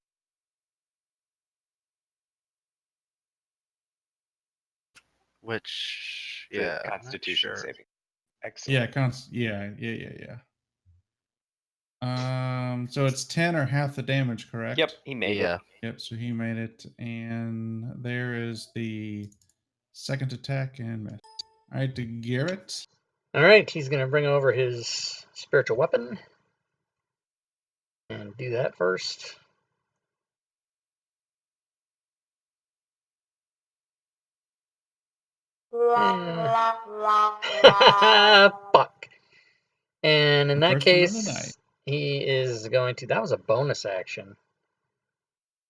Speaker 4: Which,
Speaker 5: The
Speaker 4: yeah, I'm not
Speaker 5: Constitution
Speaker 4: sure.
Speaker 5: saving. Excellent.
Speaker 1: Yeah. So it's 10 or half the damage, correct?
Speaker 5: Yep, he made
Speaker 4: Yeah.
Speaker 5: it.
Speaker 1: Yep, so he made it, and there is the second attack and miss. All right, to Garrett.
Speaker 2: All right, he's going to bring over his spiritual weapon. And do that first. Fuck. And in
Speaker 1: The
Speaker 2: that
Speaker 1: first one of the
Speaker 2: case,
Speaker 1: night.
Speaker 2: he is going to. That was a bonus action.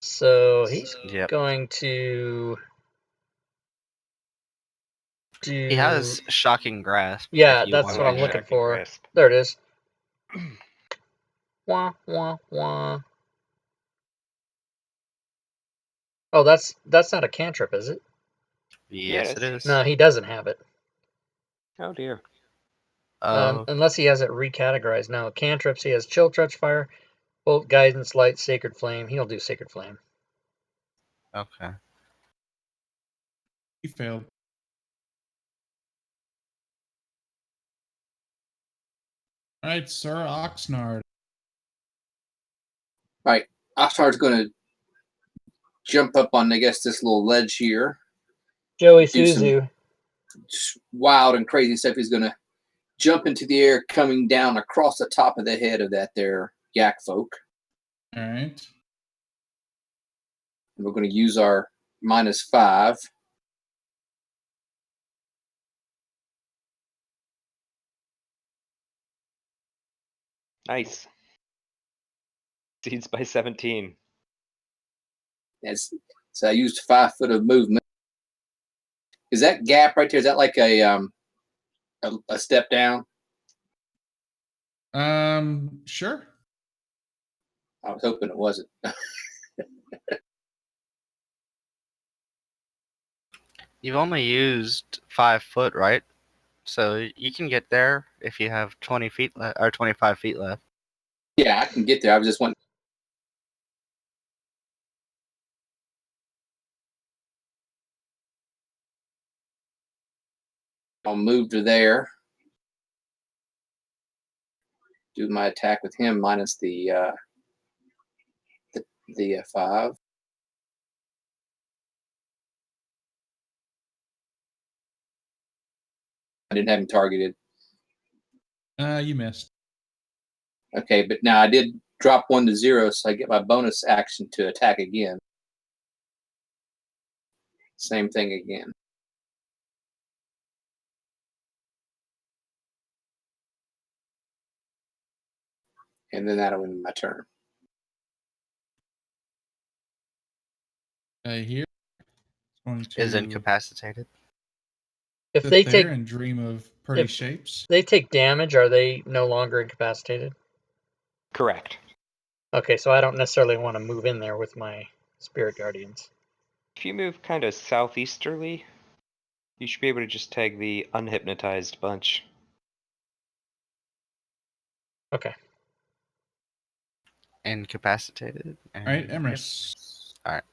Speaker 2: So he's
Speaker 4: Yep.
Speaker 2: going to do.
Speaker 4: He has shocking grasp.
Speaker 2: Yeah,
Speaker 4: if you
Speaker 2: that's
Speaker 4: want
Speaker 2: what
Speaker 4: to
Speaker 2: I'm looking
Speaker 5: Shocking
Speaker 2: for.
Speaker 5: grasp.
Speaker 2: There it is. Wah, wah, wah. Oh, that's not a cantrip, is it?
Speaker 4: Yes,
Speaker 5: Yes.
Speaker 4: it is.
Speaker 2: No, he doesn't have it.
Speaker 5: Oh dear.
Speaker 2: Unless he has it recategorized. No, cantrips, he has chill, touch, fire, bolt, guidance, light, sacred flame. He'll do sacred flame.
Speaker 4: Okay.
Speaker 1: He failed. All right, Sir Oxnard.
Speaker 3: Right. Oxnard's going to jump up on, I guess, this little ledge here.
Speaker 2: Joey
Speaker 3: Do some
Speaker 2: Suzu.
Speaker 3: wild and crazy stuff. He's going to jump into the air, coming down across the top of the head of that there yak folk.
Speaker 1: All right.
Speaker 3: And we're going to use our -5.
Speaker 5: Nice. Succeeds by 17.
Speaker 3: So I used 5 foot of movement. Is that gap right there? Is that like a step down?
Speaker 1: Sure.
Speaker 3: I was hoping it wasn't.
Speaker 4: You've only used 5 foot, right? So you can get there if you have 20 feet or 25 feet left.
Speaker 3: Yeah, I can get there. I was just wanting. I'll move to there. Do my attack with him minus the 5. I didn't have him targeted.
Speaker 1: You missed.
Speaker 3: Okay, but now I did drop 1 to 0, so I get my bonus action to attack again. Same thing again. And then that'll end my turn.
Speaker 1: Here. Going to
Speaker 4: Is incapacitated.
Speaker 2: If
Speaker 1: sit
Speaker 2: they
Speaker 1: there
Speaker 2: take
Speaker 1: and dream of pretty
Speaker 2: if-
Speaker 1: shapes.
Speaker 2: they take damage, are they no longer incapacitated?
Speaker 5: Correct.
Speaker 2: Okay, so I don't necessarily want to move in there with my spirit guardians.
Speaker 5: If you move kind of southeasterly, you should be able to just tag the unhypnotized bunch.
Speaker 2: Okay.
Speaker 4: Incapacitated.
Speaker 1: All right,
Speaker 4: And, yep.
Speaker 1: Emrys.
Speaker 4: All right.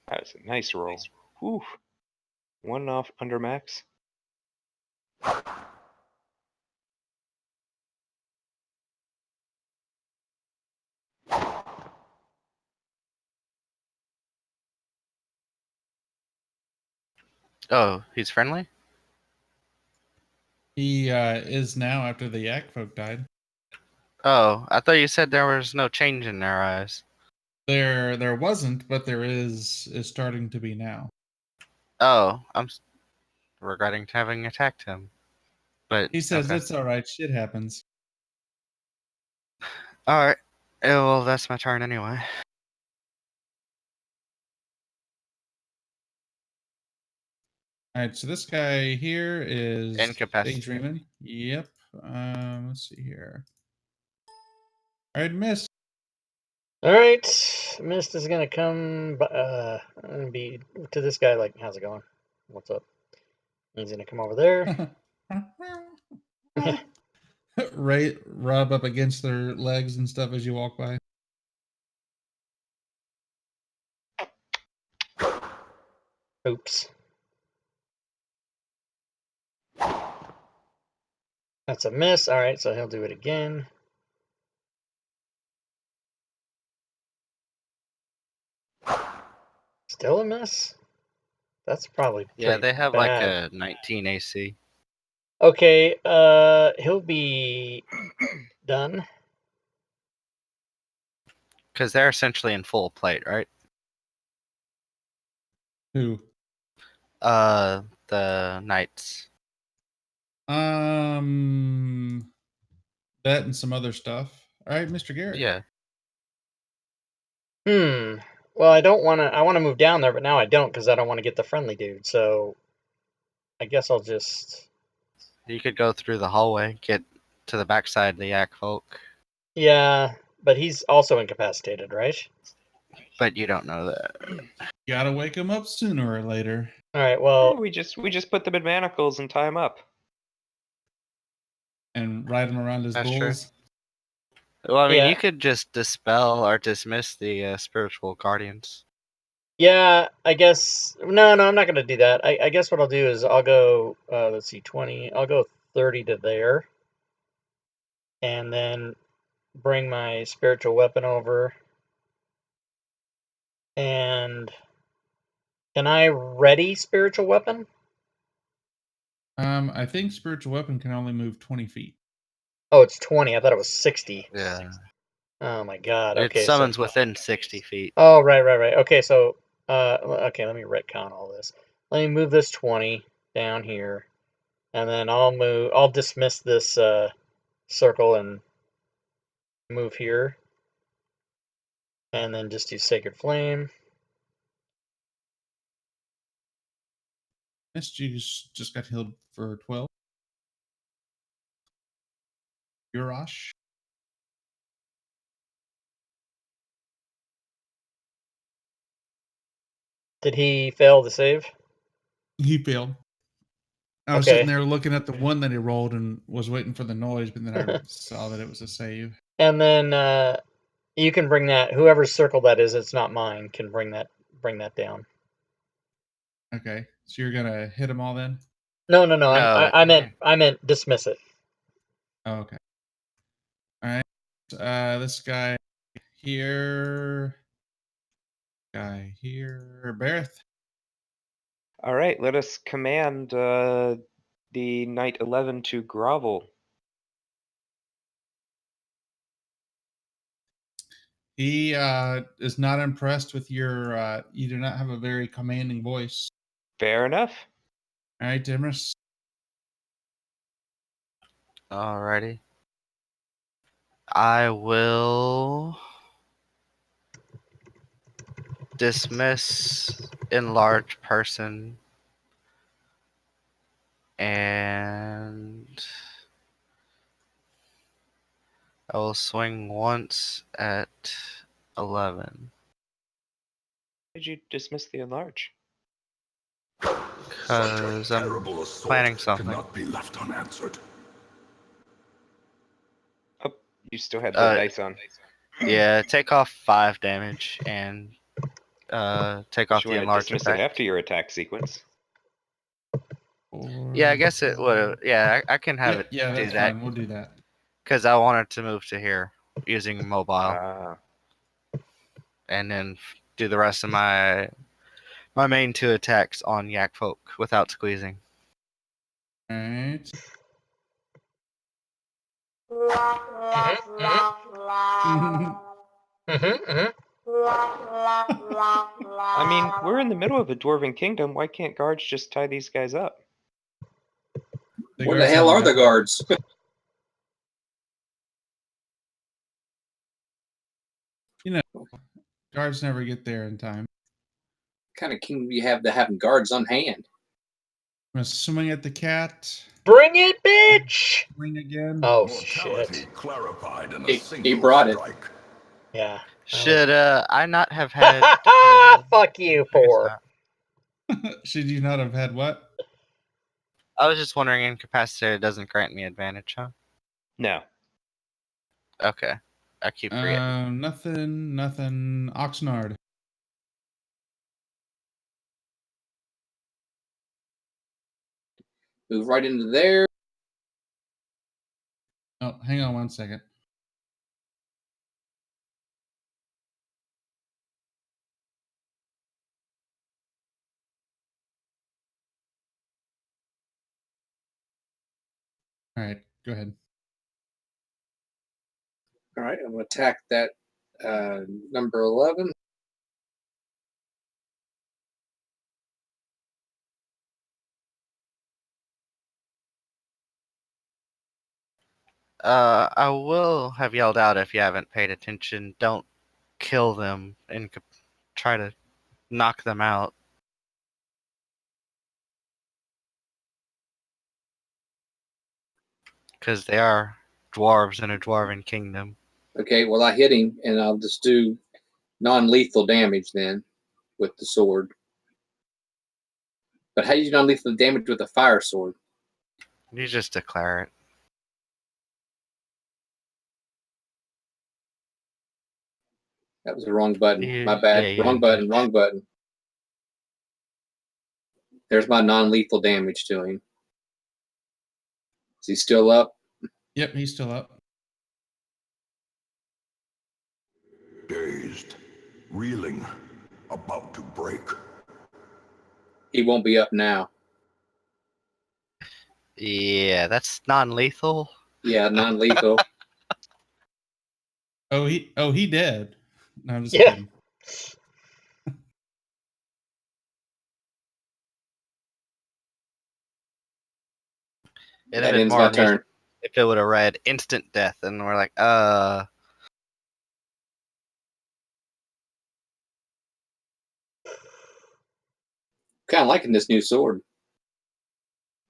Speaker 5: That was a nice roll. Whew. One off under max.
Speaker 4: Oh, he's friendly?
Speaker 1: He is now after the Yak folk died.
Speaker 4: Oh, I thought you said there was no change in their eyes.
Speaker 1: There wasn't, but there is starting to be now.
Speaker 4: Oh, regretting having attacked him. But,
Speaker 1: He says
Speaker 4: okay.
Speaker 1: it's all right. Shit happens.
Speaker 4: Alright. Well, that's my turn anyway.
Speaker 1: All right, so this guy here is
Speaker 4: Incapacitated.
Speaker 1: daydreaming. Yep. Let's see here. All right, miss.
Speaker 2: All right. Mist is gonna come. And be to this guy. Like, how's it going? What's up? He's gonna come over there.
Speaker 1: Right, rub up against their legs and stuff as you walk by.
Speaker 2: Oops. That's a miss. All right, so he'll do it again. Still a miss. That's probably
Speaker 4: Yeah,
Speaker 2: pretty
Speaker 4: they have like
Speaker 2: bad.
Speaker 4: a 19 AC.
Speaker 2: Okay, he'll be done.
Speaker 4: Because they're essentially in full plate, right?
Speaker 1: Who?
Speaker 4: The knights.
Speaker 1: That and some other stuff. All right, Mr. Garrett.
Speaker 4: Yeah.
Speaker 2: Well, I don't want to. I want to move down there, but now I don't because I don't want to get the friendly dude. So I guess I'll just.
Speaker 4: You could go through the hallway, get to the backside of the Yak Folk.
Speaker 2: Yeah, but he's also incapacitated, right?
Speaker 4: But you don't know that.
Speaker 1: You gotta wake him up sooner or later.
Speaker 2: All right.
Speaker 5: Oh,
Speaker 2: Well,
Speaker 5: we just put them in manacles and tie them up.
Speaker 1: And ride him around his
Speaker 4: That's true.
Speaker 1: bulls.
Speaker 4: Well, I mean,
Speaker 2: yeah,
Speaker 4: you could just dispel or dismiss the spiritual guardians.
Speaker 2: yeah. I guess no, I'm not gonna do that. I guess what I'll do is I'll go. Let's see, 20. I'll go 30 to there, and then bring my spiritual weapon over. And can I ready spiritual weapon?
Speaker 1: I think spiritual weapon can only move 20 feet.
Speaker 2: Oh, it's 20. I thought it was 60.
Speaker 4: Yeah.
Speaker 2: Oh my god.
Speaker 4: It
Speaker 2: Okay, so
Speaker 4: summons within 60 feet.
Speaker 2: oh right. Okay, so okay, let me retcon all this. Let me move this 20 down here, and then I'll dismiss this circle and move here, and then just do Sacred Flame.
Speaker 1: Miss Juice just got healed for 12. Urash.
Speaker 2: Did he fail to save?
Speaker 1: He failed. I was
Speaker 2: Okay.
Speaker 1: sitting there looking at the one that he rolled and was waiting for the noise, but then I saw that it was a save.
Speaker 2: And then you can bring that whoever's circle that is, it's not mine, can bring that down.
Speaker 1: Okay, so you're gonna hit them all then?
Speaker 2: No,
Speaker 4: No,
Speaker 2: I meant dismiss it.
Speaker 1: Oh, okay. All right. This guy here. Bareth.
Speaker 5: All right, let us command the Knight 11 to grovel.
Speaker 1: He is not impressed with your. You do not have a very commanding voice.
Speaker 5: Fair enough.
Speaker 1: All right, Demarest.
Speaker 4: alrighty. I will dismiss enlarge person And I will swing once at 11.
Speaker 5: Did you dismiss the enlarge?
Speaker 6: Such a
Speaker 4: Because I'm
Speaker 6: terrible assault
Speaker 4: planning something.
Speaker 6: cannot be left unanswered.
Speaker 5: Oh, you still had the dice on.
Speaker 4: Yeah, take off 5 damage and take off
Speaker 5: You
Speaker 4: the
Speaker 5: want to
Speaker 4: enlarged
Speaker 5: dismiss
Speaker 4: attack.
Speaker 5: it after your attack sequence.
Speaker 4: Yeah, I guess it would. Yeah, I can have
Speaker 1: Yeah,
Speaker 4: it
Speaker 1: yeah,
Speaker 4: do
Speaker 1: that's
Speaker 4: that
Speaker 1: fine. We'll do that.
Speaker 4: because I wanted to move to here using mobile
Speaker 5: Ah.
Speaker 4: and then do the rest of my main 2 attacks on Yak Folk without squeezing.
Speaker 1: All right.
Speaker 5: I mean, we're in the middle of a dwarven kingdom. Why can't guards just tie these guys up?
Speaker 3: Where the
Speaker 1: guards
Speaker 3: hell
Speaker 1: haven't
Speaker 3: are the
Speaker 1: got there.
Speaker 3: guards?
Speaker 1: You know, guards never get there in time.
Speaker 3: What kind of kingdom do you have to having guards on hand?
Speaker 1: I'm gonna swing at the cat.
Speaker 2: Bring it, bitch!
Speaker 1: Swing again.
Speaker 2: Oh,
Speaker 6: Mortality
Speaker 2: shit.
Speaker 6: clarified in a
Speaker 3: He
Speaker 6: single
Speaker 3: brought it.
Speaker 6: strike.
Speaker 2: Yeah.
Speaker 4: Should I not have had?
Speaker 2: Fuck you,
Speaker 4: I guess
Speaker 2: poor.
Speaker 4: not.
Speaker 1: Should you not have had what?
Speaker 4: I was just wondering, incapacitated doesn't grant me advantage, huh?
Speaker 5: No.
Speaker 4: Okay, I keep forgetting.
Speaker 1: Nothing. Oxnard.
Speaker 3: Move right into there.
Speaker 1: Oh, hang on one second. All right, go ahead.
Speaker 3: All right, I'm going to attack that number 11.
Speaker 4: I will have yelled out if you haven't paid attention. Don't kill them and try to knock them out. Because they are dwarves in a dwarven kingdom.
Speaker 3: Okay, well, I hit him, and I'll just do non-lethal damage then with the sword. But how do you do non-lethal damage with a fire sword?
Speaker 4: You just declare it.
Speaker 3: That was the wrong button. My
Speaker 4: Yeah,
Speaker 3: bad.
Speaker 4: you
Speaker 3: Wrong
Speaker 4: did.
Speaker 3: button. There's my non-lethal damage to him. Is he still up?
Speaker 1: Yep, he's still up.
Speaker 6: Dazed, reeling, about to break.
Speaker 3: He won't be up now.
Speaker 4: Yeah, that's non-lethal.
Speaker 3: Yeah, non-lethal.
Speaker 1: Oh, he dead. No, I'm just
Speaker 2: Yeah.
Speaker 1: kidding.
Speaker 4: It'd have
Speaker 3: That
Speaker 4: been
Speaker 3: ends
Speaker 4: more
Speaker 3: my
Speaker 4: amusing
Speaker 3: turn.
Speaker 4: if it would have read instant death, and we're like,
Speaker 3: Kind of liking this new sword.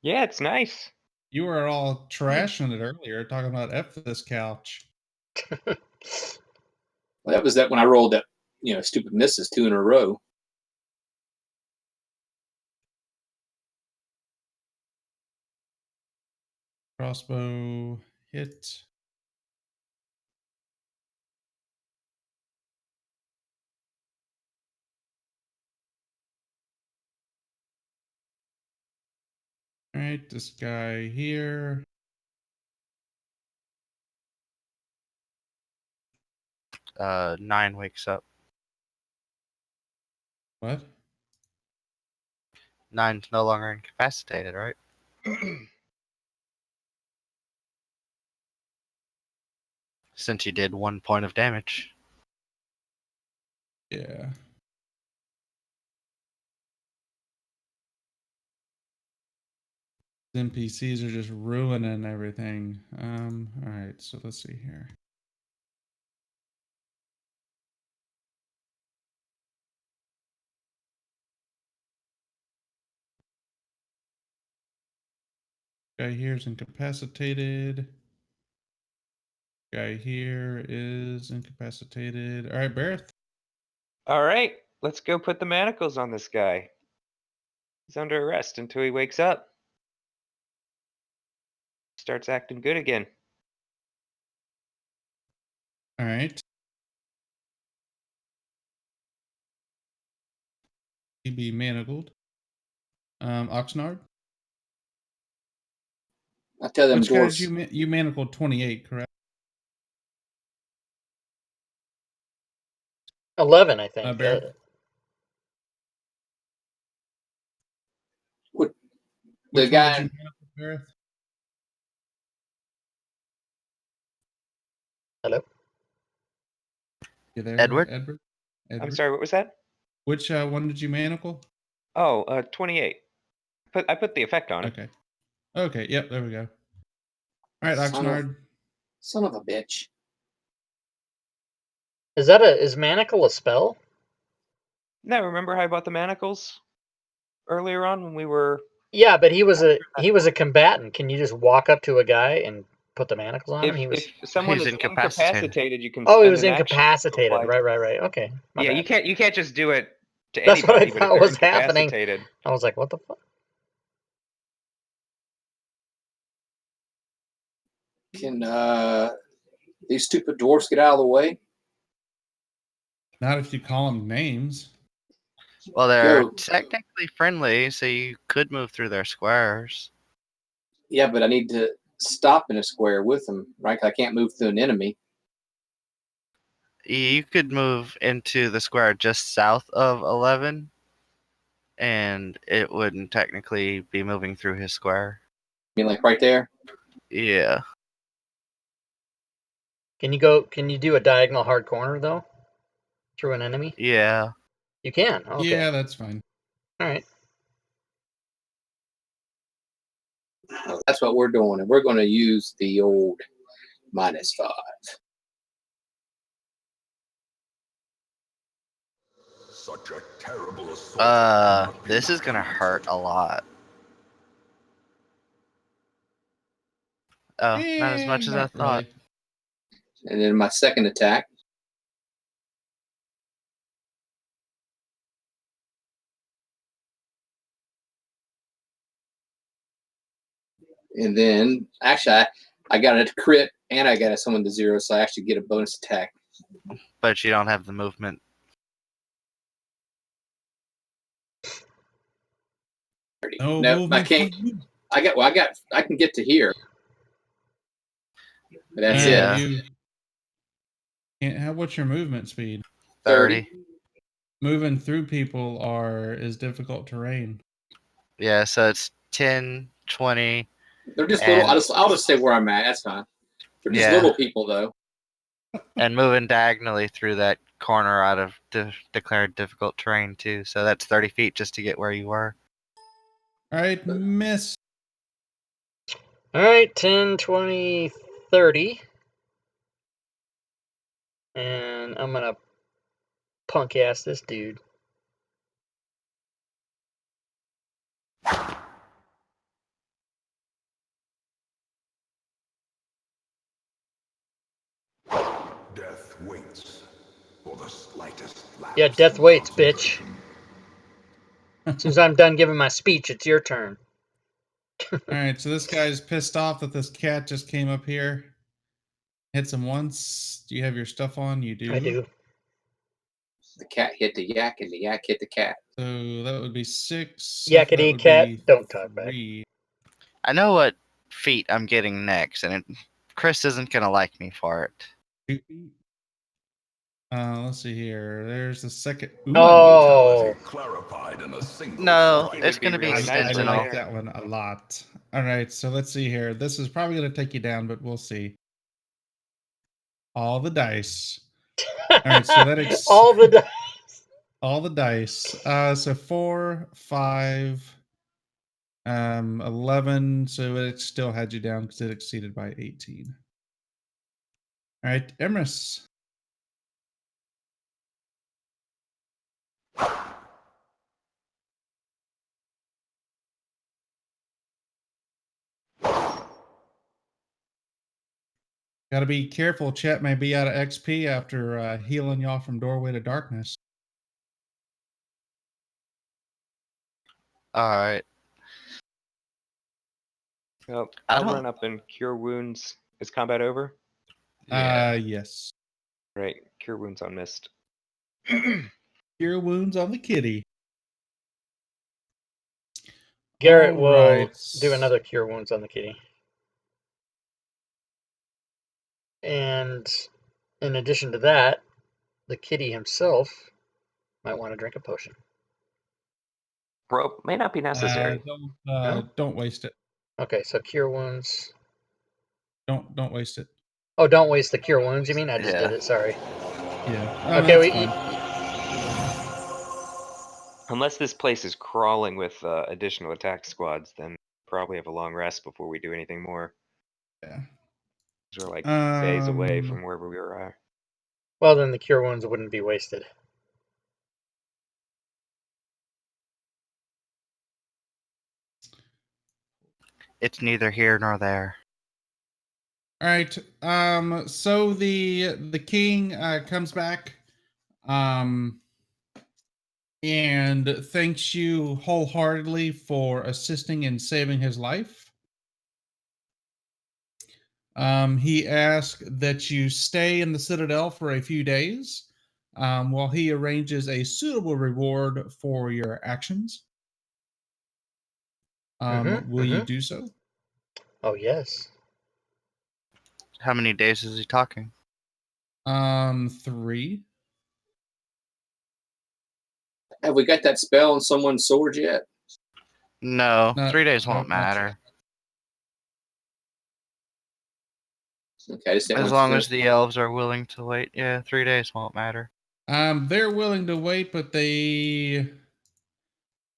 Speaker 5: Yeah, it's nice.
Speaker 1: You were all trashing it earlier, talking about F this couch.
Speaker 3: Well, that was that when I rolled that, stupid misses 2 in a row.
Speaker 1: Crossbow hit. All right, this guy here.
Speaker 4: 9 wakes up.
Speaker 1: What?
Speaker 4: 9's no longer incapacitated, right? Since you did 1 point of damage.
Speaker 1: Yeah. NPCs are just ruining everything. All right, so let's see here. Guy here is incapacitated. Guy here is incapacitated. All right, Barrett.
Speaker 5: All right, let's go put the manacles on this guy. He's under arrest until he wakes up. Starts acting good again.
Speaker 1: All right. He be manacled. Oxnard.
Speaker 3: I tell them
Speaker 1: Which guys
Speaker 3: dwarves.
Speaker 1: you manacled 28, correct?
Speaker 2: 11, I think.
Speaker 1: Barrett.
Speaker 3: What the
Speaker 1: Which one did
Speaker 3: guy?
Speaker 1: you manacle, Barrett?
Speaker 2: Hello?
Speaker 1: You there,
Speaker 4: Edward?
Speaker 1: Edward?
Speaker 5: I'm sorry, what was that?
Speaker 1: Which one did you manacle?
Speaker 5: Oh, 28. I put the effect on it.
Speaker 1: Okay. Okay. Yep. There we go. All right,
Speaker 3: Son
Speaker 1: Oxnard.
Speaker 3: of a bitch.
Speaker 2: Is manacle a spell?
Speaker 5: No, remember how I bought the manacles earlier on when we were?
Speaker 2: Yeah, but he was a combatant. Can you just walk up to a guy and put the manacles on him?
Speaker 5: If someone
Speaker 4: He's
Speaker 5: is
Speaker 4: incapacitated.
Speaker 5: incapacitated, you can
Speaker 2: Oh, he
Speaker 5: spend
Speaker 2: was
Speaker 5: an action to
Speaker 2: incapacitated.
Speaker 5: apply.
Speaker 2: Right. Okay. My
Speaker 5: Yeah,
Speaker 2: bad.
Speaker 5: you can't just do it to
Speaker 2: That's what I
Speaker 5: anybody, but if
Speaker 2: thought
Speaker 5: they're
Speaker 2: was happening.
Speaker 5: incapacitated,
Speaker 2: I was like, what the fuck?
Speaker 3: Can these stupid dwarfs get out of the way?
Speaker 1: Not if you call them names.
Speaker 4: Well, they're
Speaker 3: Go.
Speaker 4: technically friendly, so you could move through their squares.
Speaker 3: Yeah, but I need to stop in a square with them, right? 'Cause I can't move through an enemy.
Speaker 4: You could move into the square just south of 11, and it wouldn't technically be moving through his square.
Speaker 3: I mean, like right there.
Speaker 4: Yeah.
Speaker 2: Can you do a diagonal hard corner though? Through an enemy?
Speaker 4: Yeah.
Speaker 2: You can. Okay.
Speaker 1: Yeah, that's fine.
Speaker 2: All right.
Speaker 3: Well, that's what we're doing, and we're going to use the old -5.
Speaker 6: Such a terrible assault cannot be
Speaker 4: This is gonna hurt a lot. Oh, not as much as I
Speaker 1: Not
Speaker 4: thought.
Speaker 1: really.
Speaker 3: And then my second attack. And then, actually, I got a crit and I got a summon to 0, so I actually get a bonus attack.
Speaker 4: But you don't have the movement.
Speaker 1: No
Speaker 3: No, I
Speaker 1: movement.
Speaker 3: can't. I can get to here. But that's
Speaker 4: Yeah.
Speaker 3: it.
Speaker 1: You can't. What's your movement speed?
Speaker 4: 30.
Speaker 1: Moving through people is difficult terrain.
Speaker 4: Yeah, so it's 10, 20.
Speaker 3: They're just little.
Speaker 4: And
Speaker 3: I'll just stay where I'm at. That's fine. They're just
Speaker 4: yeah,
Speaker 3: little people, though.
Speaker 4: and moving diagonally through that corner out of declared difficult terrain too. So that's 30 feet just to get where you were.
Speaker 1: All right, miss.
Speaker 2: All right. 10, 20, 30. And I'm gonna punk ass this dude.
Speaker 6: Death waits for the slightest lapse
Speaker 2: Yeah, death
Speaker 6: in
Speaker 2: waits, bitch.
Speaker 6: concentration.
Speaker 2: As soon as I'm done giving my speech, it's your turn.
Speaker 1: All right, so this guy's pissed off that this cat just came up here. Hits him once. Do you have your stuff on? You do.
Speaker 2: I do.
Speaker 3: The cat hit the yak, and the yak hit the cat.
Speaker 1: So that would be 6. So that
Speaker 2: Yakety
Speaker 1: would
Speaker 2: cat,
Speaker 1: be
Speaker 2: don't talk back.
Speaker 1: 3.
Speaker 4: I know what feat I'm getting next, and Chris isn't gonna like me for it.
Speaker 1: 2 feet. Let's see here. There's the second. Ooh.
Speaker 2: Oh.
Speaker 6: Clarified in a single
Speaker 4: No,
Speaker 6: strike.
Speaker 4: it's
Speaker 5: Would be
Speaker 4: gonna be
Speaker 5: really nice
Speaker 1: I
Speaker 5: right
Speaker 4: sentinel.
Speaker 1: like
Speaker 5: there.
Speaker 1: that one a lot. All right, so let's see here. This is probably going to take you down, but we'll see. All the dice. All right, so that
Speaker 2: all the dice.
Speaker 1: all the dice. So 4, 5, 11. So it still had you down because it exceeded by 18. All right, Emrys. Gotta be careful. Chet may be out of XP after healing y'all from Doorway to Darkness.
Speaker 4: All right.
Speaker 5: Well,
Speaker 4: I
Speaker 5: I'll
Speaker 4: don't.
Speaker 5: run up and cure wounds. Is combat over?
Speaker 4: Yeah.
Speaker 1: Yes.
Speaker 5: Right, cure wounds on mist.
Speaker 1: Cure wounds on the kitty.
Speaker 2: Garrett
Speaker 1: All
Speaker 2: will
Speaker 1: right.
Speaker 2: do another cure wounds on the kitty. And in addition to that, the kitty himself might want to drink a potion.
Speaker 5: Rope may not be necessary.
Speaker 1: Don't waste it.
Speaker 2: Okay, so cure wounds.
Speaker 1: Don't waste it.
Speaker 2: Oh, don't waste the cure wounds, you mean? I just did
Speaker 4: Yeah.
Speaker 2: it, sorry.
Speaker 1: Yeah.
Speaker 2: Okay,
Speaker 1: That's
Speaker 2: we
Speaker 1: fine.
Speaker 5: Unless this place is crawling with additional attack squads, then probably have a long rest before we do anything more.
Speaker 1: Yeah.
Speaker 5: We're like days away from wherever we are.
Speaker 2: well, then the cure wounds wouldn't be wasted.
Speaker 4: It's neither here nor there.
Speaker 1: All right. So the king comes back, and thanks you wholeheartedly for assisting in saving his life. He asked that you stay in the Citadel for a few days, while he arranges a suitable reward for your actions. Will you do so?
Speaker 2: Oh, yes.
Speaker 4: How many days is he talking?
Speaker 1: 3.
Speaker 3: Have we got that spell on someone's sword yet?
Speaker 4: No,
Speaker 1: No,
Speaker 4: 3 days
Speaker 1: no,
Speaker 4: won't
Speaker 1: not yet.
Speaker 4: matter.
Speaker 3: Okay, I just didn't
Speaker 4: As
Speaker 3: want
Speaker 4: long
Speaker 3: to.
Speaker 4: as the elves are willing to wait. Yeah, 3 days won't matter.
Speaker 1: They're willing to wait, but they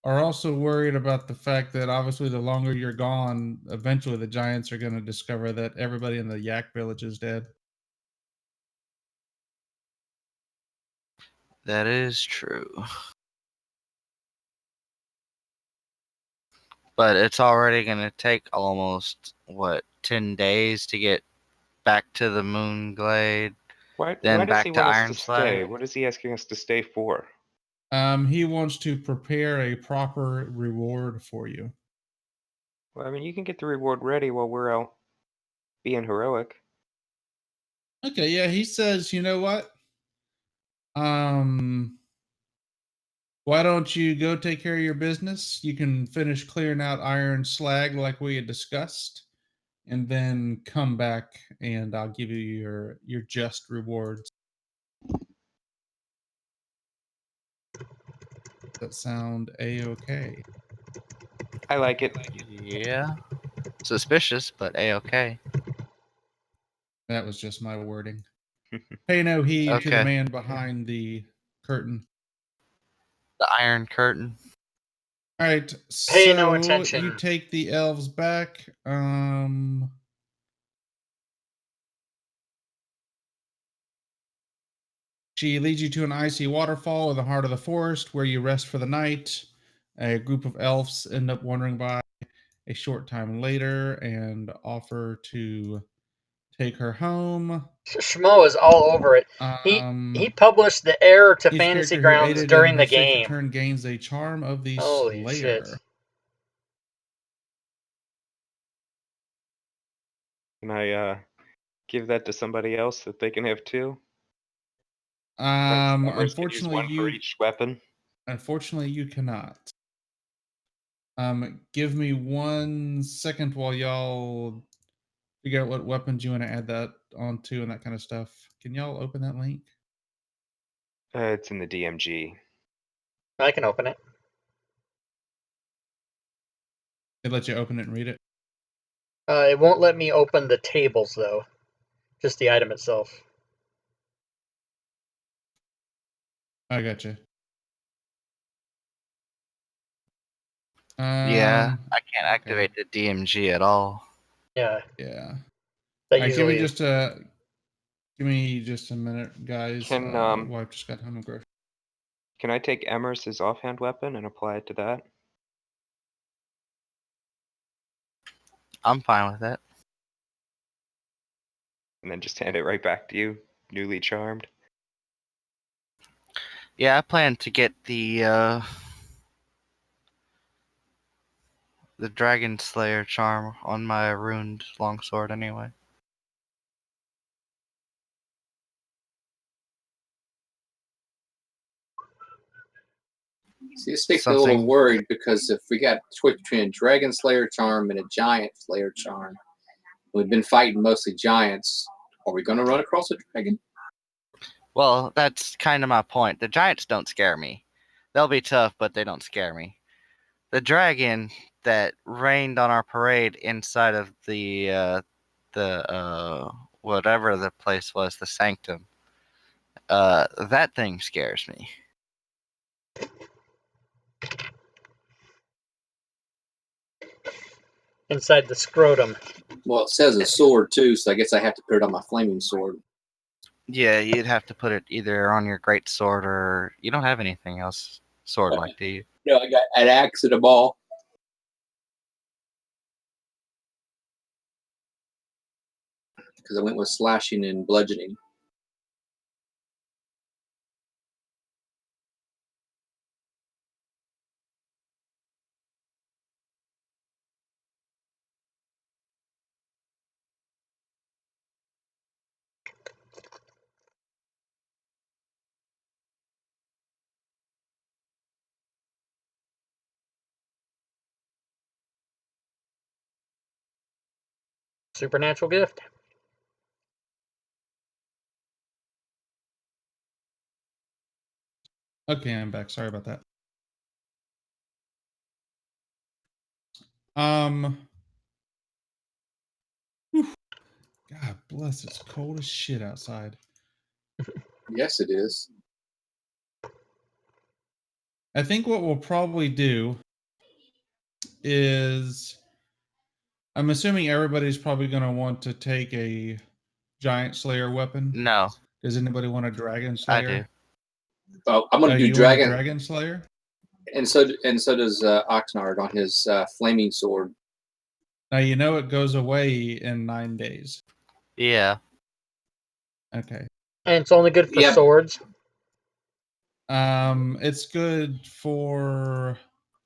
Speaker 1: are also worried about the fact that obviously the longer you're gone, eventually the giants are going to discover that everybody in the Yak village is dead.
Speaker 4: That is true. But it's already going to take almost, 10 days to get back to the Moon Glade,
Speaker 5: Why
Speaker 4: then
Speaker 5: does he
Speaker 4: back to
Speaker 5: want us
Speaker 4: Iron
Speaker 5: to stay?
Speaker 4: Slag.
Speaker 5: What is he asking us to stay for?
Speaker 1: He wants to prepare a proper reward for you.
Speaker 5: Well, I mean, you can get the reward ready while we're out being heroic.
Speaker 1: Okay, yeah, he says, you know what? Um, why don't you go take care of your business? You can finish clearing out Iron Slag like we had discussed, and then come back and I'll give you your just rewards. That sound a-okay?
Speaker 5: I like it.
Speaker 4: Yeah. Suspicious, but a-okay.
Speaker 1: That was just my wording. Pay no heed to the
Speaker 4: Okay.
Speaker 1: man behind the curtain.
Speaker 4: The Iron Curtain.
Speaker 1: All right,
Speaker 2: Pay no
Speaker 1: so
Speaker 2: attention.
Speaker 1: you take the elves back. She leads you to an icy waterfall in the heart of the forest where you rest for the night. A group of elves end up wandering by a short time later and offer to take her home.
Speaker 2: Schmo is all over it. He published the Heir to
Speaker 1: Each
Speaker 2: Fantasy
Speaker 1: character who
Speaker 2: Grounds
Speaker 1: aided in
Speaker 2: during
Speaker 1: her
Speaker 2: the
Speaker 1: safe
Speaker 2: game.
Speaker 1: return gains a charm of the
Speaker 2: Holy shit.
Speaker 1: Slayer.
Speaker 5: Can I give that to somebody else that they can have too? Embers can use one for each weapon.
Speaker 1: Unfortunately, you cannot. Give me 1 second while y'all figure out what weapons you want to add that onto and that kind of stuff. Can y'all open that link?
Speaker 5: It's in the DMG.
Speaker 2: I can open it.
Speaker 1: It lets you open it and read it.
Speaker 2: It won't let me open the tables, though. Just the item itself.
Speaker 1: I gotcha.
Speaker 4: Yeah, I can't activate the DMG at all.
Speaker 2: Yeah.
Speaker 1: Yeah.
Speaker 2: That
Speaker 1: Give me
Speaker 2: usually.
Speaker 1: just a minute, guys.
Speaker 5: Can
Speaker 1: Wife just got home and grocery.
Speaker 5: can I take Embers' offhand weapon and apply it to that?
Speaker 4: I'm fine with that.
Speaker 5: and then just hand it right back to you, newly charmed.
Speaker 4: Yeah, I plan to get the Dragon Slayer charm on my ruined longsword anyway.
Speaker 3: See, this makes me a little
Speaker 4: Something.
Speaker 3: worried because if we got a choice between a Dragon Slayer charm and a Giant Slayer charm, we've been fighting mostly giants. Are we going to run across a dragon?
Speaker 4: Well, that's kind of my point. The giants don't scare me. They'll be tough, but they don't scare me. The dragon that rained on our parade inside of the whatever the place was, the sanctum. That thing scares me.
Speaker 2: Inside the scrotum.
Speaker 3: Well, it says a sword too, so I guess I have to put it on my flaming sword.
Speaker 4: Yeah, you'd have to put it either on your great sword or you don't have anything else sword like, do you?
Speaker 3: No, I got an axe and a ball. Because I went with slashing and bludgeoning.
Speaker 2: Supernatural gift.
Speaker 1: Okay, I'm back. Sorry about that. Um, whew. God bless, it's cold as shit outside.
Speaker 3: Yes, it is.
Speaker 1: I think what we'll probably do is I'm assuming everybody's probably going to want to take a Giant Slayer weapon.
Speaker 4: No,
Speaker 1: Does anybody want a Dragon
Speaker 4: I
Speaker 1: Slayer?
Speaker 4: do.
Speaker 3: Oh, I'm going to do
Speaker 1: You want a
Speaker 3: dragon,
Speaker 1: Dragon Slayer?
Speaker 3: and so does Oxnard on his flaming sword.
Speaker 1: Now you know it goes away in 9 days.
Speaker 4: Yeah.
Speaker 1: Okay.
Speaker 2: And it's only good for
Speaker 3: Yep.
Speaker 2: swords.
Speaker 1: It's good for.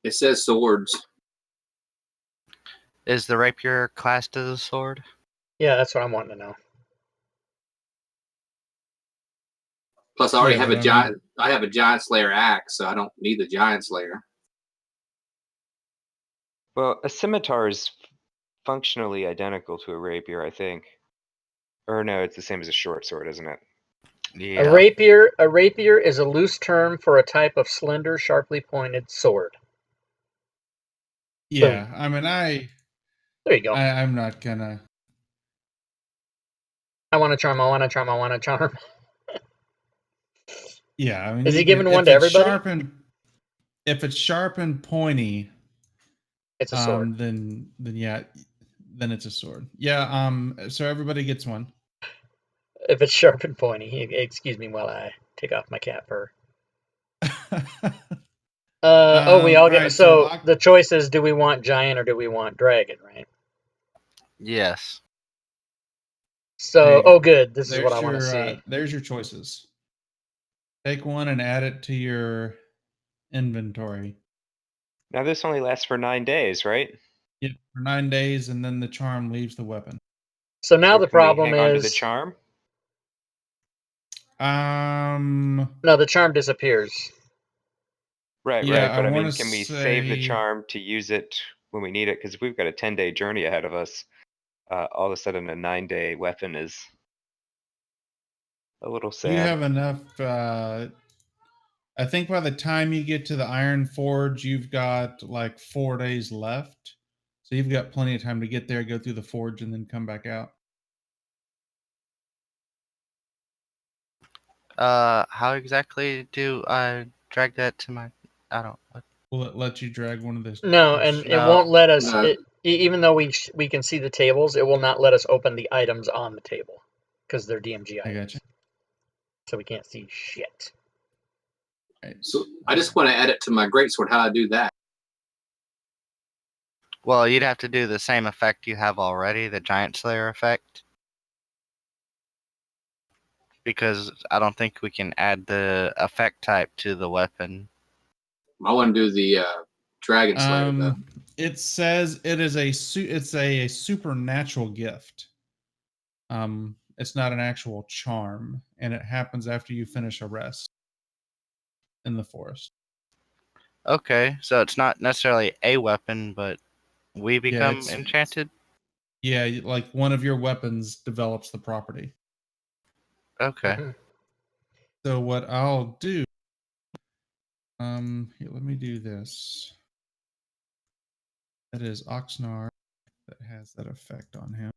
Speaker 3: It says swords.
Speaker 4: Is the rapier classed as a sword?
Speaker 2: Yeah, that's what I'm wanting to know.
Speaker 3: Plus, I already
Speaker 1: Yeah,
Speaker 3: have
Speaker 1: but
Speaker 3: a
Speaker 1: I
Speaker 3: giant.
Speaker 1: mean,
Speaker 3: I have a Giant Slayer axe, so I don't need the Giant Slayer.
Speaker 5: Well, a scimitar is functionally identical to a rapier, I think. Or no, it's the same as a short sword, isn't it?
Speaker 4: Yeah.
Speaker 2: A rapier is a loose term for a type of slender, sharply pointed sword.
Speaker 1: yeah.
Speaker 2: Boom.
Speaker 1: I mean,
Speaker 2: There you go.
Speaker 1: I'm not gonna.
Speaker 2: I want to charm. I want to charm. I want to charm.
Speaker 1: Yeah, I mean,
Speaker 2: Is
Speaker 1: you
Speaker 2: he
Speaker 1: can
Speaker 2: giving one
Speaker 1: if
Speaker 2: to
Speaker 1: it's
Speaker 2: everybody?
Speaker 1: sharp and if it's sharp and pointy,
Speaker 2: It's a sword.
Speaker 1: then yeah, then it's a sword. Yeah. So everybody gets one.
Speaker 2: If it's sharp and pointy. Excuse me while I take off my cat fur. We all
Speaker 1: All
Speaker 2: get.
Speaker 1: right. So
Speaker 2: So the choice is: do we want giant or do we want dragon? Right.
Speaker 4: Yes.
Speaker 2: So,
Speaker 1: hey,
Speaker 2: good. This is what I want to see.
Speaker 1: there's your choices. Take one and add it to your inventory.
Speaker 5: Now this only lasts for 9 days, right?
Speaker 1: Yep, for 9 days, and then the charm leaves the weapon.
Speaker 2: So now
Speaker 5: So
Speaker 2: the
Speaker 5: can we
Speaker 2: problem
Speaker 5: hang on to the
Speaker 2: is
Speaker 5: charm?
Speaker 2: no, the charm disappears.
Speaker 5: Right,
Speaker 1: Yeah,
Speaker 5: right.
Speaker 1: I
Speaker 5: But I
Speaker 1: want
Speaker 5: mean,
Speaker 1: to
Speaker 5: can we save the
Speaker 1: say,
Speaker 5: charm to use it when we need it? Because if we've got a 10-day journey ahead of us, all of a sudden a 9-day weapon is a little
Speaker 1: you
Speaker 5: sad.
Speaker 1: have enough. I think by the time you get to the Iron Forge, you've got like 4 days left. So you've got plenty of time to get there, go through the forge, and then come back out.
Speaker 4: How exactly do I drag that to my? I don't.
Speaker 1: Will it let you drag one of the?
Speaker 2: No, and it
Speaker 4: No.
Speaker 2: won't let us.
Speaker 3: No.
Speaker 2: Even though we can see the tables, it will not let us open the items on the table because they're DMG
Speaker 1: I
Speaker 2: items.
Speaker 1: got you.
Speaker 2: So we can't see shit.
Speaker 1: Right.
Speaker 3: So I just want to add it to my greatsword. How do I do that?
Speaker 4: Well, you'd have to do the same effect you have already, the Giant Slayer effect. because I don't think we can add the effect type to the weapon.
Speaker 3: I want to do the Dragon Slayer though.
Speaker 1: It says it is it's a supernatural gift. It's not an actual charm, and it happens after you finish a rest in the forest.
Speaker 4: Okay, so it's not necessarily a weapon, but we become
Speaker 1: it's-
Speaker 4: enchanted?
Speaker 1: Yeah, like one of your weapons develops the property.
Speaker 4: Okay.
Speaker 2: Mhm.
Speaker 1: So what I'll do, here, let me do this. That is Oxnard that has that effect on him.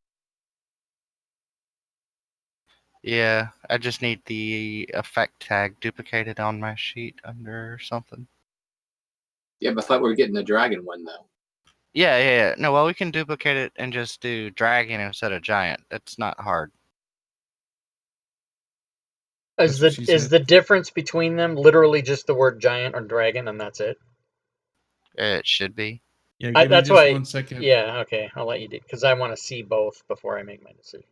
Speaker 4: Yeah, I just need the effect tag duplicated on my sheet under something.
Speaker 3: Yeah, but I thought we were getting the dragon one though.
Speaker 4: Yeah. No, well, we can duplicate it and just do dragon instead of giant. That's not hard.
Speaker 2: Is
Speaker 1: That's what she
Speaker 2: is
Speaker 1: said.
Speaker 2: the difference between them literally just the word giant or dragon, and that's it?
Speaker 4: It should be.
Speaker 1: Yeah, give me
Speaker 2: That's
Speaker 1: just
Speaker 2: why.
Speaker 1: 1 second.
Speaker 2: Yeah, okay, I'll let you do because I want to see both before I make my decision.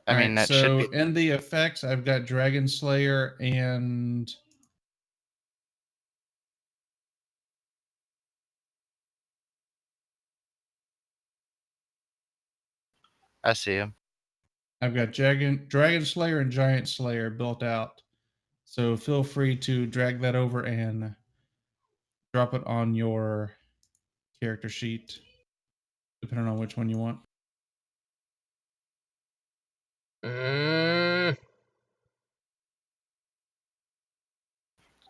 Speaker 4: I
Speaker 1: All
Speaker 4: mean,
Speaker 1: right,
Speaker 4: that should
Speaker 1: so
Speaker 4: be.
Speaker 1: in the effects, I've got Dragon Slayer and
Speaker 4: I see him.
Speaker 1: I've got Dragon Slayer and Giant Slayer built out. So feel free to drag that over and drop it on your character sheet, depending on which one you want.
Speaker 2: Mm,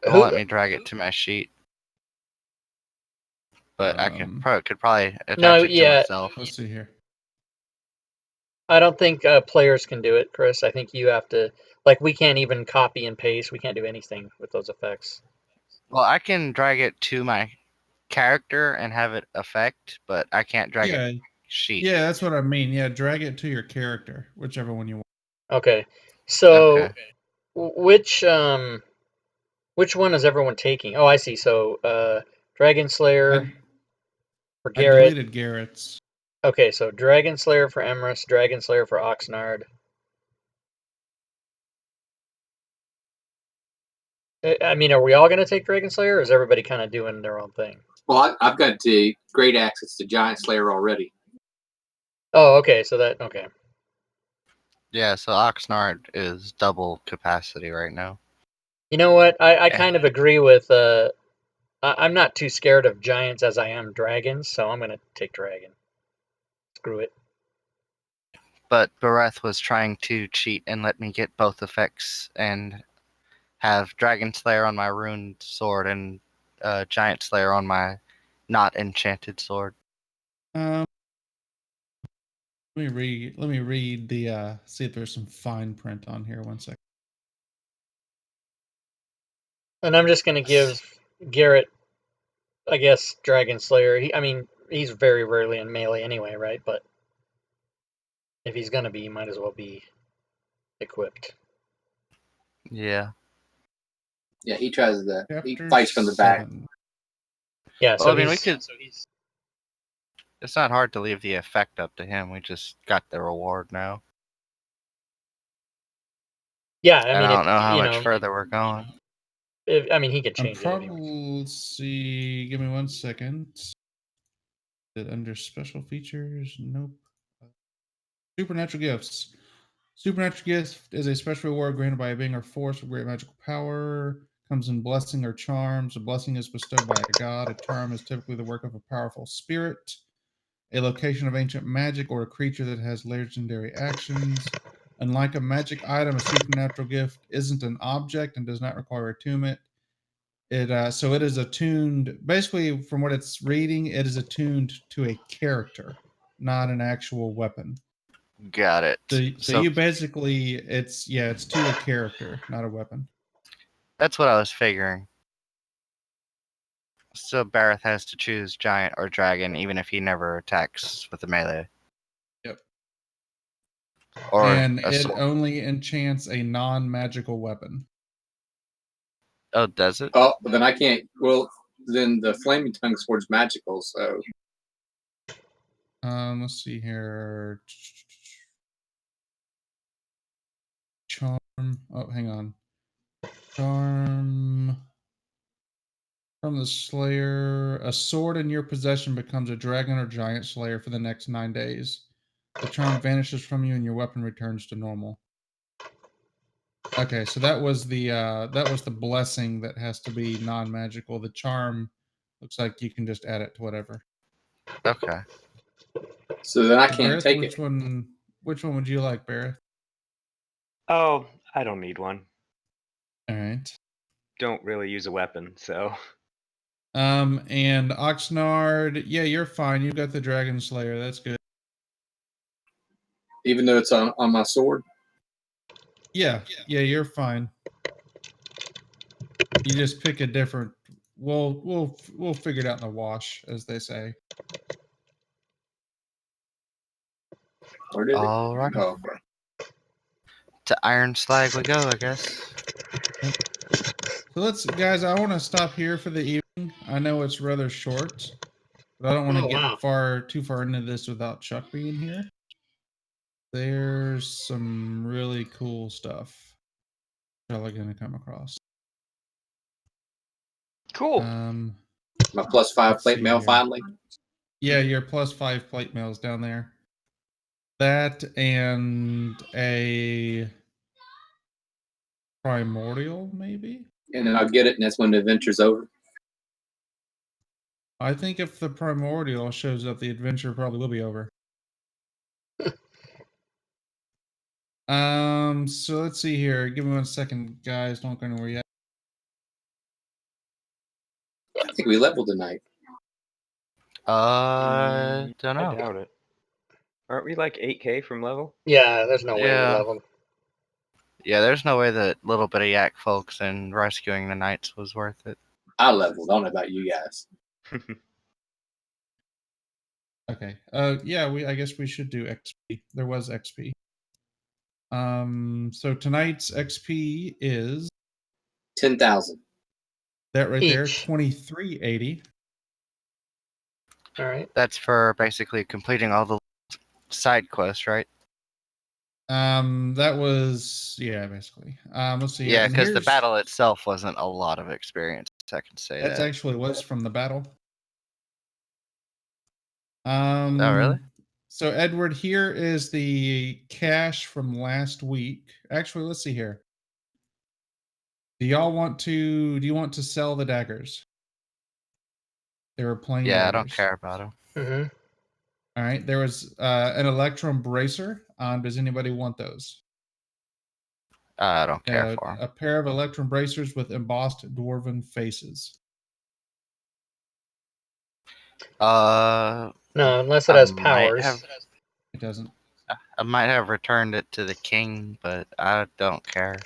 Speaker 4: It won't let me drag it to my sheet, but I could probably
Speaker 2: No,
Speaker 4: attach it to
Speaker 2: yeah,
Speaker 4: myself.
Speaker 1: Let's see here.
Speaker 2: I don't think players can do it, Chris. I think you have to. Like, we can't even copy and paste. We can't do anything with those effects.
Speaker 4: Well, I can drag it to my character and have it affect, but I can't drag it
Speaker 1: Yeah,
Speaker 4: sheet.
Speaker 1: yeah, that's what I mean. Yeah, drag it to your character, whichever one you want.
Speaker 2: Okay, so
Speaker 4: Okay.
Speaker 2: which one is everyone taking? Oh, I see. So Dragon Slayer for
Speaker 1: I
Speaker 2: Garrett.
Speaker 1: deleted Garrett's.
Speaker 2: Okay, so Dragon Slayer for Emrys, Dragon Slayer for Oxnard. I mean, are we all going to take Dragon Slayer, or is everybody kind of doing their own thing?
Speaker 3: Well, I've got the great access to Giant Slayer already.
Speaker 2: Oh, okay. So okay.
Speaker 4: Yeah, so Oxnard is double capacity right now.
Speaker 2: You know what? I
Speaker 4: Eh,
Speaker 2: kind of agree with. I'm not too scared of giants as I am dragons, so I'm going to take dragon. Screw it.
Speaker 4: But Bareth was trying to cheat and let me get both effects and have Dragon Slayer on my runed sword and Giant Slayer on my not enchanted sword.
Speaker 1: Let me read. Let me read the. See if there's some fine print on here. 1 second.
Speaker 2: And I'm just going to give Garrett, I guess, Dragon Slayer. I mean, he's very rarely in melee anyway, right? But if he's going to be, he might as well be equipped.
Speaker 4: Yeah.
Speaker 3: Yeah, he tries he
Speaker 1: Chapter
Speaker 3: fights from the back.
Speaker 1: 7.
Speaker 2: Yeah,
Speaker 4: Well,
Speaker 2: so
Speaker 4: I mean, we
Speaker 2: he's.
Speaker 4: could. It's not hard to leave the effect up to him. We just got the reward now.
Speaker 2: Yeah, I
Speaker 4: And
Speaker 2: mean,
Speaker 4: I don't know how
Speaker 2: you
Speaker 4: much
Speaker 2: know,
Speaker 4: further we're going.
Speaker 2: I mean, he could
Speaker 1: I'm
Speaker 2: change it anyway.
Speaker 1: probably see. Give me 1 second. Is it under special features? Nope. Supernatural gifts. Supernatural gift is a special reward granted by a being or force with great magical power. Comes in blessing or charms. A blessing is bestowed by a god. A charm is typically the work of a powerful spirit, a location of ancient magic, or a creature that has legendary actions. Unlike a magic item, a supernatural gift isn't an object and does not require attunement. So it is attuned. Basically, from what it's reading, it is attuned to a character, not an actual weapon.
Speaker 4: Got it.
Speaker 1: So you basically it's to a character, not a weapon.
Speaker 4: That's what I was figuring. So Bareth has to choose giant or dragon, even if he never attacks with the melee.
Speaker 1: Yep.
Speaker 4: Or
Speaker 1: And
Speaker 4: a
Speaker 1: it
Speaker 4: sword.
Speaker 1: only enchants a non-magical weapon.
Speaker 4: Oh, does it?
Speaker 3: Oh, then I can't. Well, then the flaming tongue sword's magical, so
Speaker 1: Let's see here. Charm. Oh, hang on. Charm. From the Slayer, a sword in your possession becomes a dragon or giant slayer for the next 9 days. The charm vanishes from you and your weapon returns to normal. Okay, so that was the blessing that has to be non-magical. The charm looks like you can just add it to whatever.
Speaker 4: Okay.
Speaker 3: So then I
Speaker 1: So
Speaker 3: can't
Speaker 1: Bareth,
Speaker 3: take
Speaker 1: which
Speaker 3: it.
Speaker 1: one would you like, Bareth?
Speaker 5: Oh, I don't need one.
Speaker 1: All right.
Speaker 5: Don't really use a weapon, so.
Speaker 1: And Oxnard, yeah, you're fine. You got the Dragon Slayer. That's good.
Speaker 3: Even though it's on my sword.
Speaker 1: Yeah, you're fine. You just pick a different. We'll figure it out in the wash, as they say.
Speaker 3: Or did it?
Speaker 4: All right.
Speaker 3: Oh, okay.
Speaker 4: To Iron Slag we go, I guess.
Speaker 1: Yep. So let's, guys. I want to stop here for the evening. I know it's rather short, but I don't want to get too far into this without Chuck being here. There's some really cool stuff y'all are gonna come across.
Speaker 5: Cool.
Speaker 3: My +5
Speaker 1: Let's
Speaker 3: plate
Speaker 1: see
Speaker 3: mail
Speaker 1: here.
Speaker 3: finally.
Speaker 1: Yeah, your +5 plate mail's down there. That and a primordial, maybe?
Speaker 3: And then I'll get it, and that's when the adventure's over.
Speaker 1: I think if the primordial shows up, the adventure probably will be over. So let's see here. Give me 1 second, guys. Don't go anywhere yet.
Speaker 3: I think we leveled tonight.
Speaker 4: Don't
Speaker 5: I
Speaker 4: know.
Speaker 5: doubt it. Aren't we like 8K from level?
Speaker 2: Yeah, there's no way we
Speaker 4: Yeah.
Speaker 2: leveled.
Speaker 4: Yeah, there's no way that little bit of yak folks and rescuing the knights was worth it.
Speaker 3: I leveled. I don't know about you guys.
Speaker 1: Okay. Yeah, I guess we should do XP. There was XP. So tonight's XP is
Speaker 3: 10,000.
Speaker 1: that right there,
Speaker 2: Each.
Speaker 1: 2380.
Speaker 2: All right.
Speaker 4: That's for basically completing all the side quests, right?
Speaker 1: That was, yeah, basically. Let's see here.
Speaker 4: Yeah,
Speaker 1: And
Speaker 4: because the
Speaker 1: here's
Speaker 4: battle itself wasn't a lot of experience. I can say
Speaker 1: that's
Speaker 4: that.
Speaker 1: actually was from the battle.
Speaker 4: Oh, really?
Speaker 1: So Edward, here is the cash from last week. Actually, let's see here. Do you want to sell the daggers? They were plain
Speaker 4: Yeah,
Speaker 1: daggers.
Speaker 4: I don't care about them.
Speaker 2: Mm-hmm.
Speaker 1: All right. There was an electrum bracer. Does anybody want those?
Speaker 4: I don't care for them.
Speaker 1: A pair of electrum bracers with embossed dwarven faces.
Speaker 2: No, unless it
Speaker 4: I
Speaker 2: has
Speaker 4: might
Speaker 2: powers.
Speaker 4: have.
Speaker 1: It doesn't.
Speaker 4: I might have returned it to the king, but I don't care.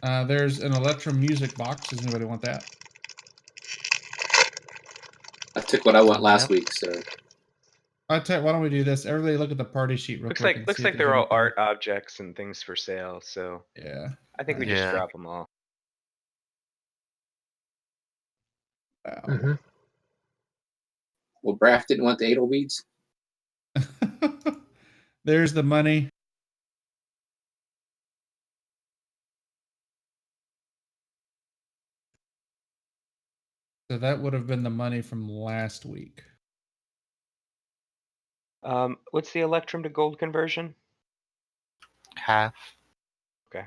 Speaker 1: There's an electrum music box. Does anybody want that?
Speaker 3: I took what I want last week, so.
Speaker 1: Why don't we do this? Everybody look at the party sheet real quick.
Speaker 5: Looks like they're all art objects and things for sale, so
Speaker 1: Yeah.
Speaker 5: I think we just drop them all.
Speaker 1: Wow.
Speaker 2: Mm-hmm.
Speaker 3: Well, Braff didn't want the Adel beads.
Speaker 1: There's the money. So that would have been the money from last week.
Speaker 5: What's the electrum to gold conversion?
Speaker 4: Half.
Speaker 5: Okay.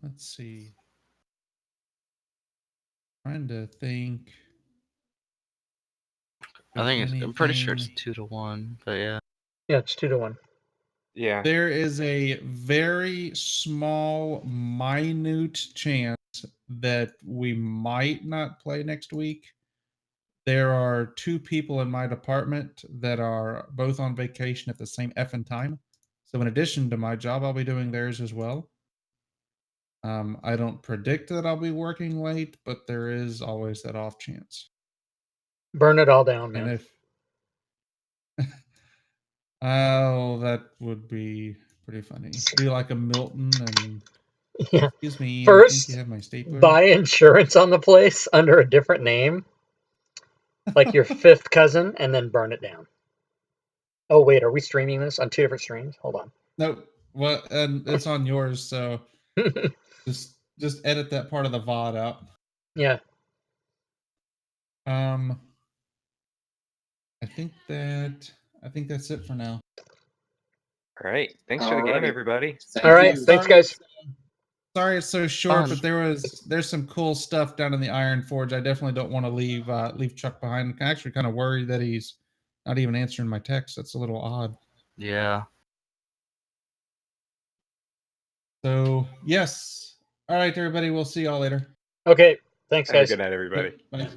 Speaker 1: Let's see. Trying to think.
Speaker 4: I think I'm pretty sure it's 2-1, but yeah.
Speaker 2: Yeah, it's 2-1.
Speaker 5: Yeah.
Speaker 1: There is a very small, minute chance that we might not play next week. There are 2 people in my department that are both on vacation at the same effing time. So in addition to my job, I'll be doing theirs as well. I don't predict that I'll be working late, but there is always that off chance.
Speaker 2: Burn it all down, man.
Speaker 1: And if oh, that would be pretty funny. Do like a Milton and
Speaker 2: Yeah.
Speaker 1: Excuse me, I think
Speaker 2: First,
Speaker 1: you have my stapler.
Speaker 2: buy insurance on the place under a different name, like your fifth cousin, and then burn it down. Oh wait, are we streaming this on 2 different streams? Hold on.
Speaker 1: Nope. Well, and it's on yours, so just edit that part of the VOD out.
Speaker 2: Yeah.
Speaker 1: I think that's it for now.
Speaker 5: All right. Thanks for the game,
Speaker 3: Alrighty.
Speaker 5: everybody.
Speaker 3: Thank
Speaker 2: All right.
Speaker 3: you.
Speaker 2: Thanks, guys.
Speaker 1: Sorry it's so short,
Speaker 4: Fun.
Speaker 1: but there's some cool stuff down in the Iron Forge. I definitely don't want to leave Chuck behind. I'm actually kind of worried that he's not even answering my text. That's a little odd.
Speaker 4: Yeah.
Speaker 1: So yes. All right, everybody. We'll see y'all later.
Speaker 2: Okay. Thanks,
Speaker 5: Have a
Speaker 2: guys.
Speaker 5: good night, everybody.
Speaker 1: Bye.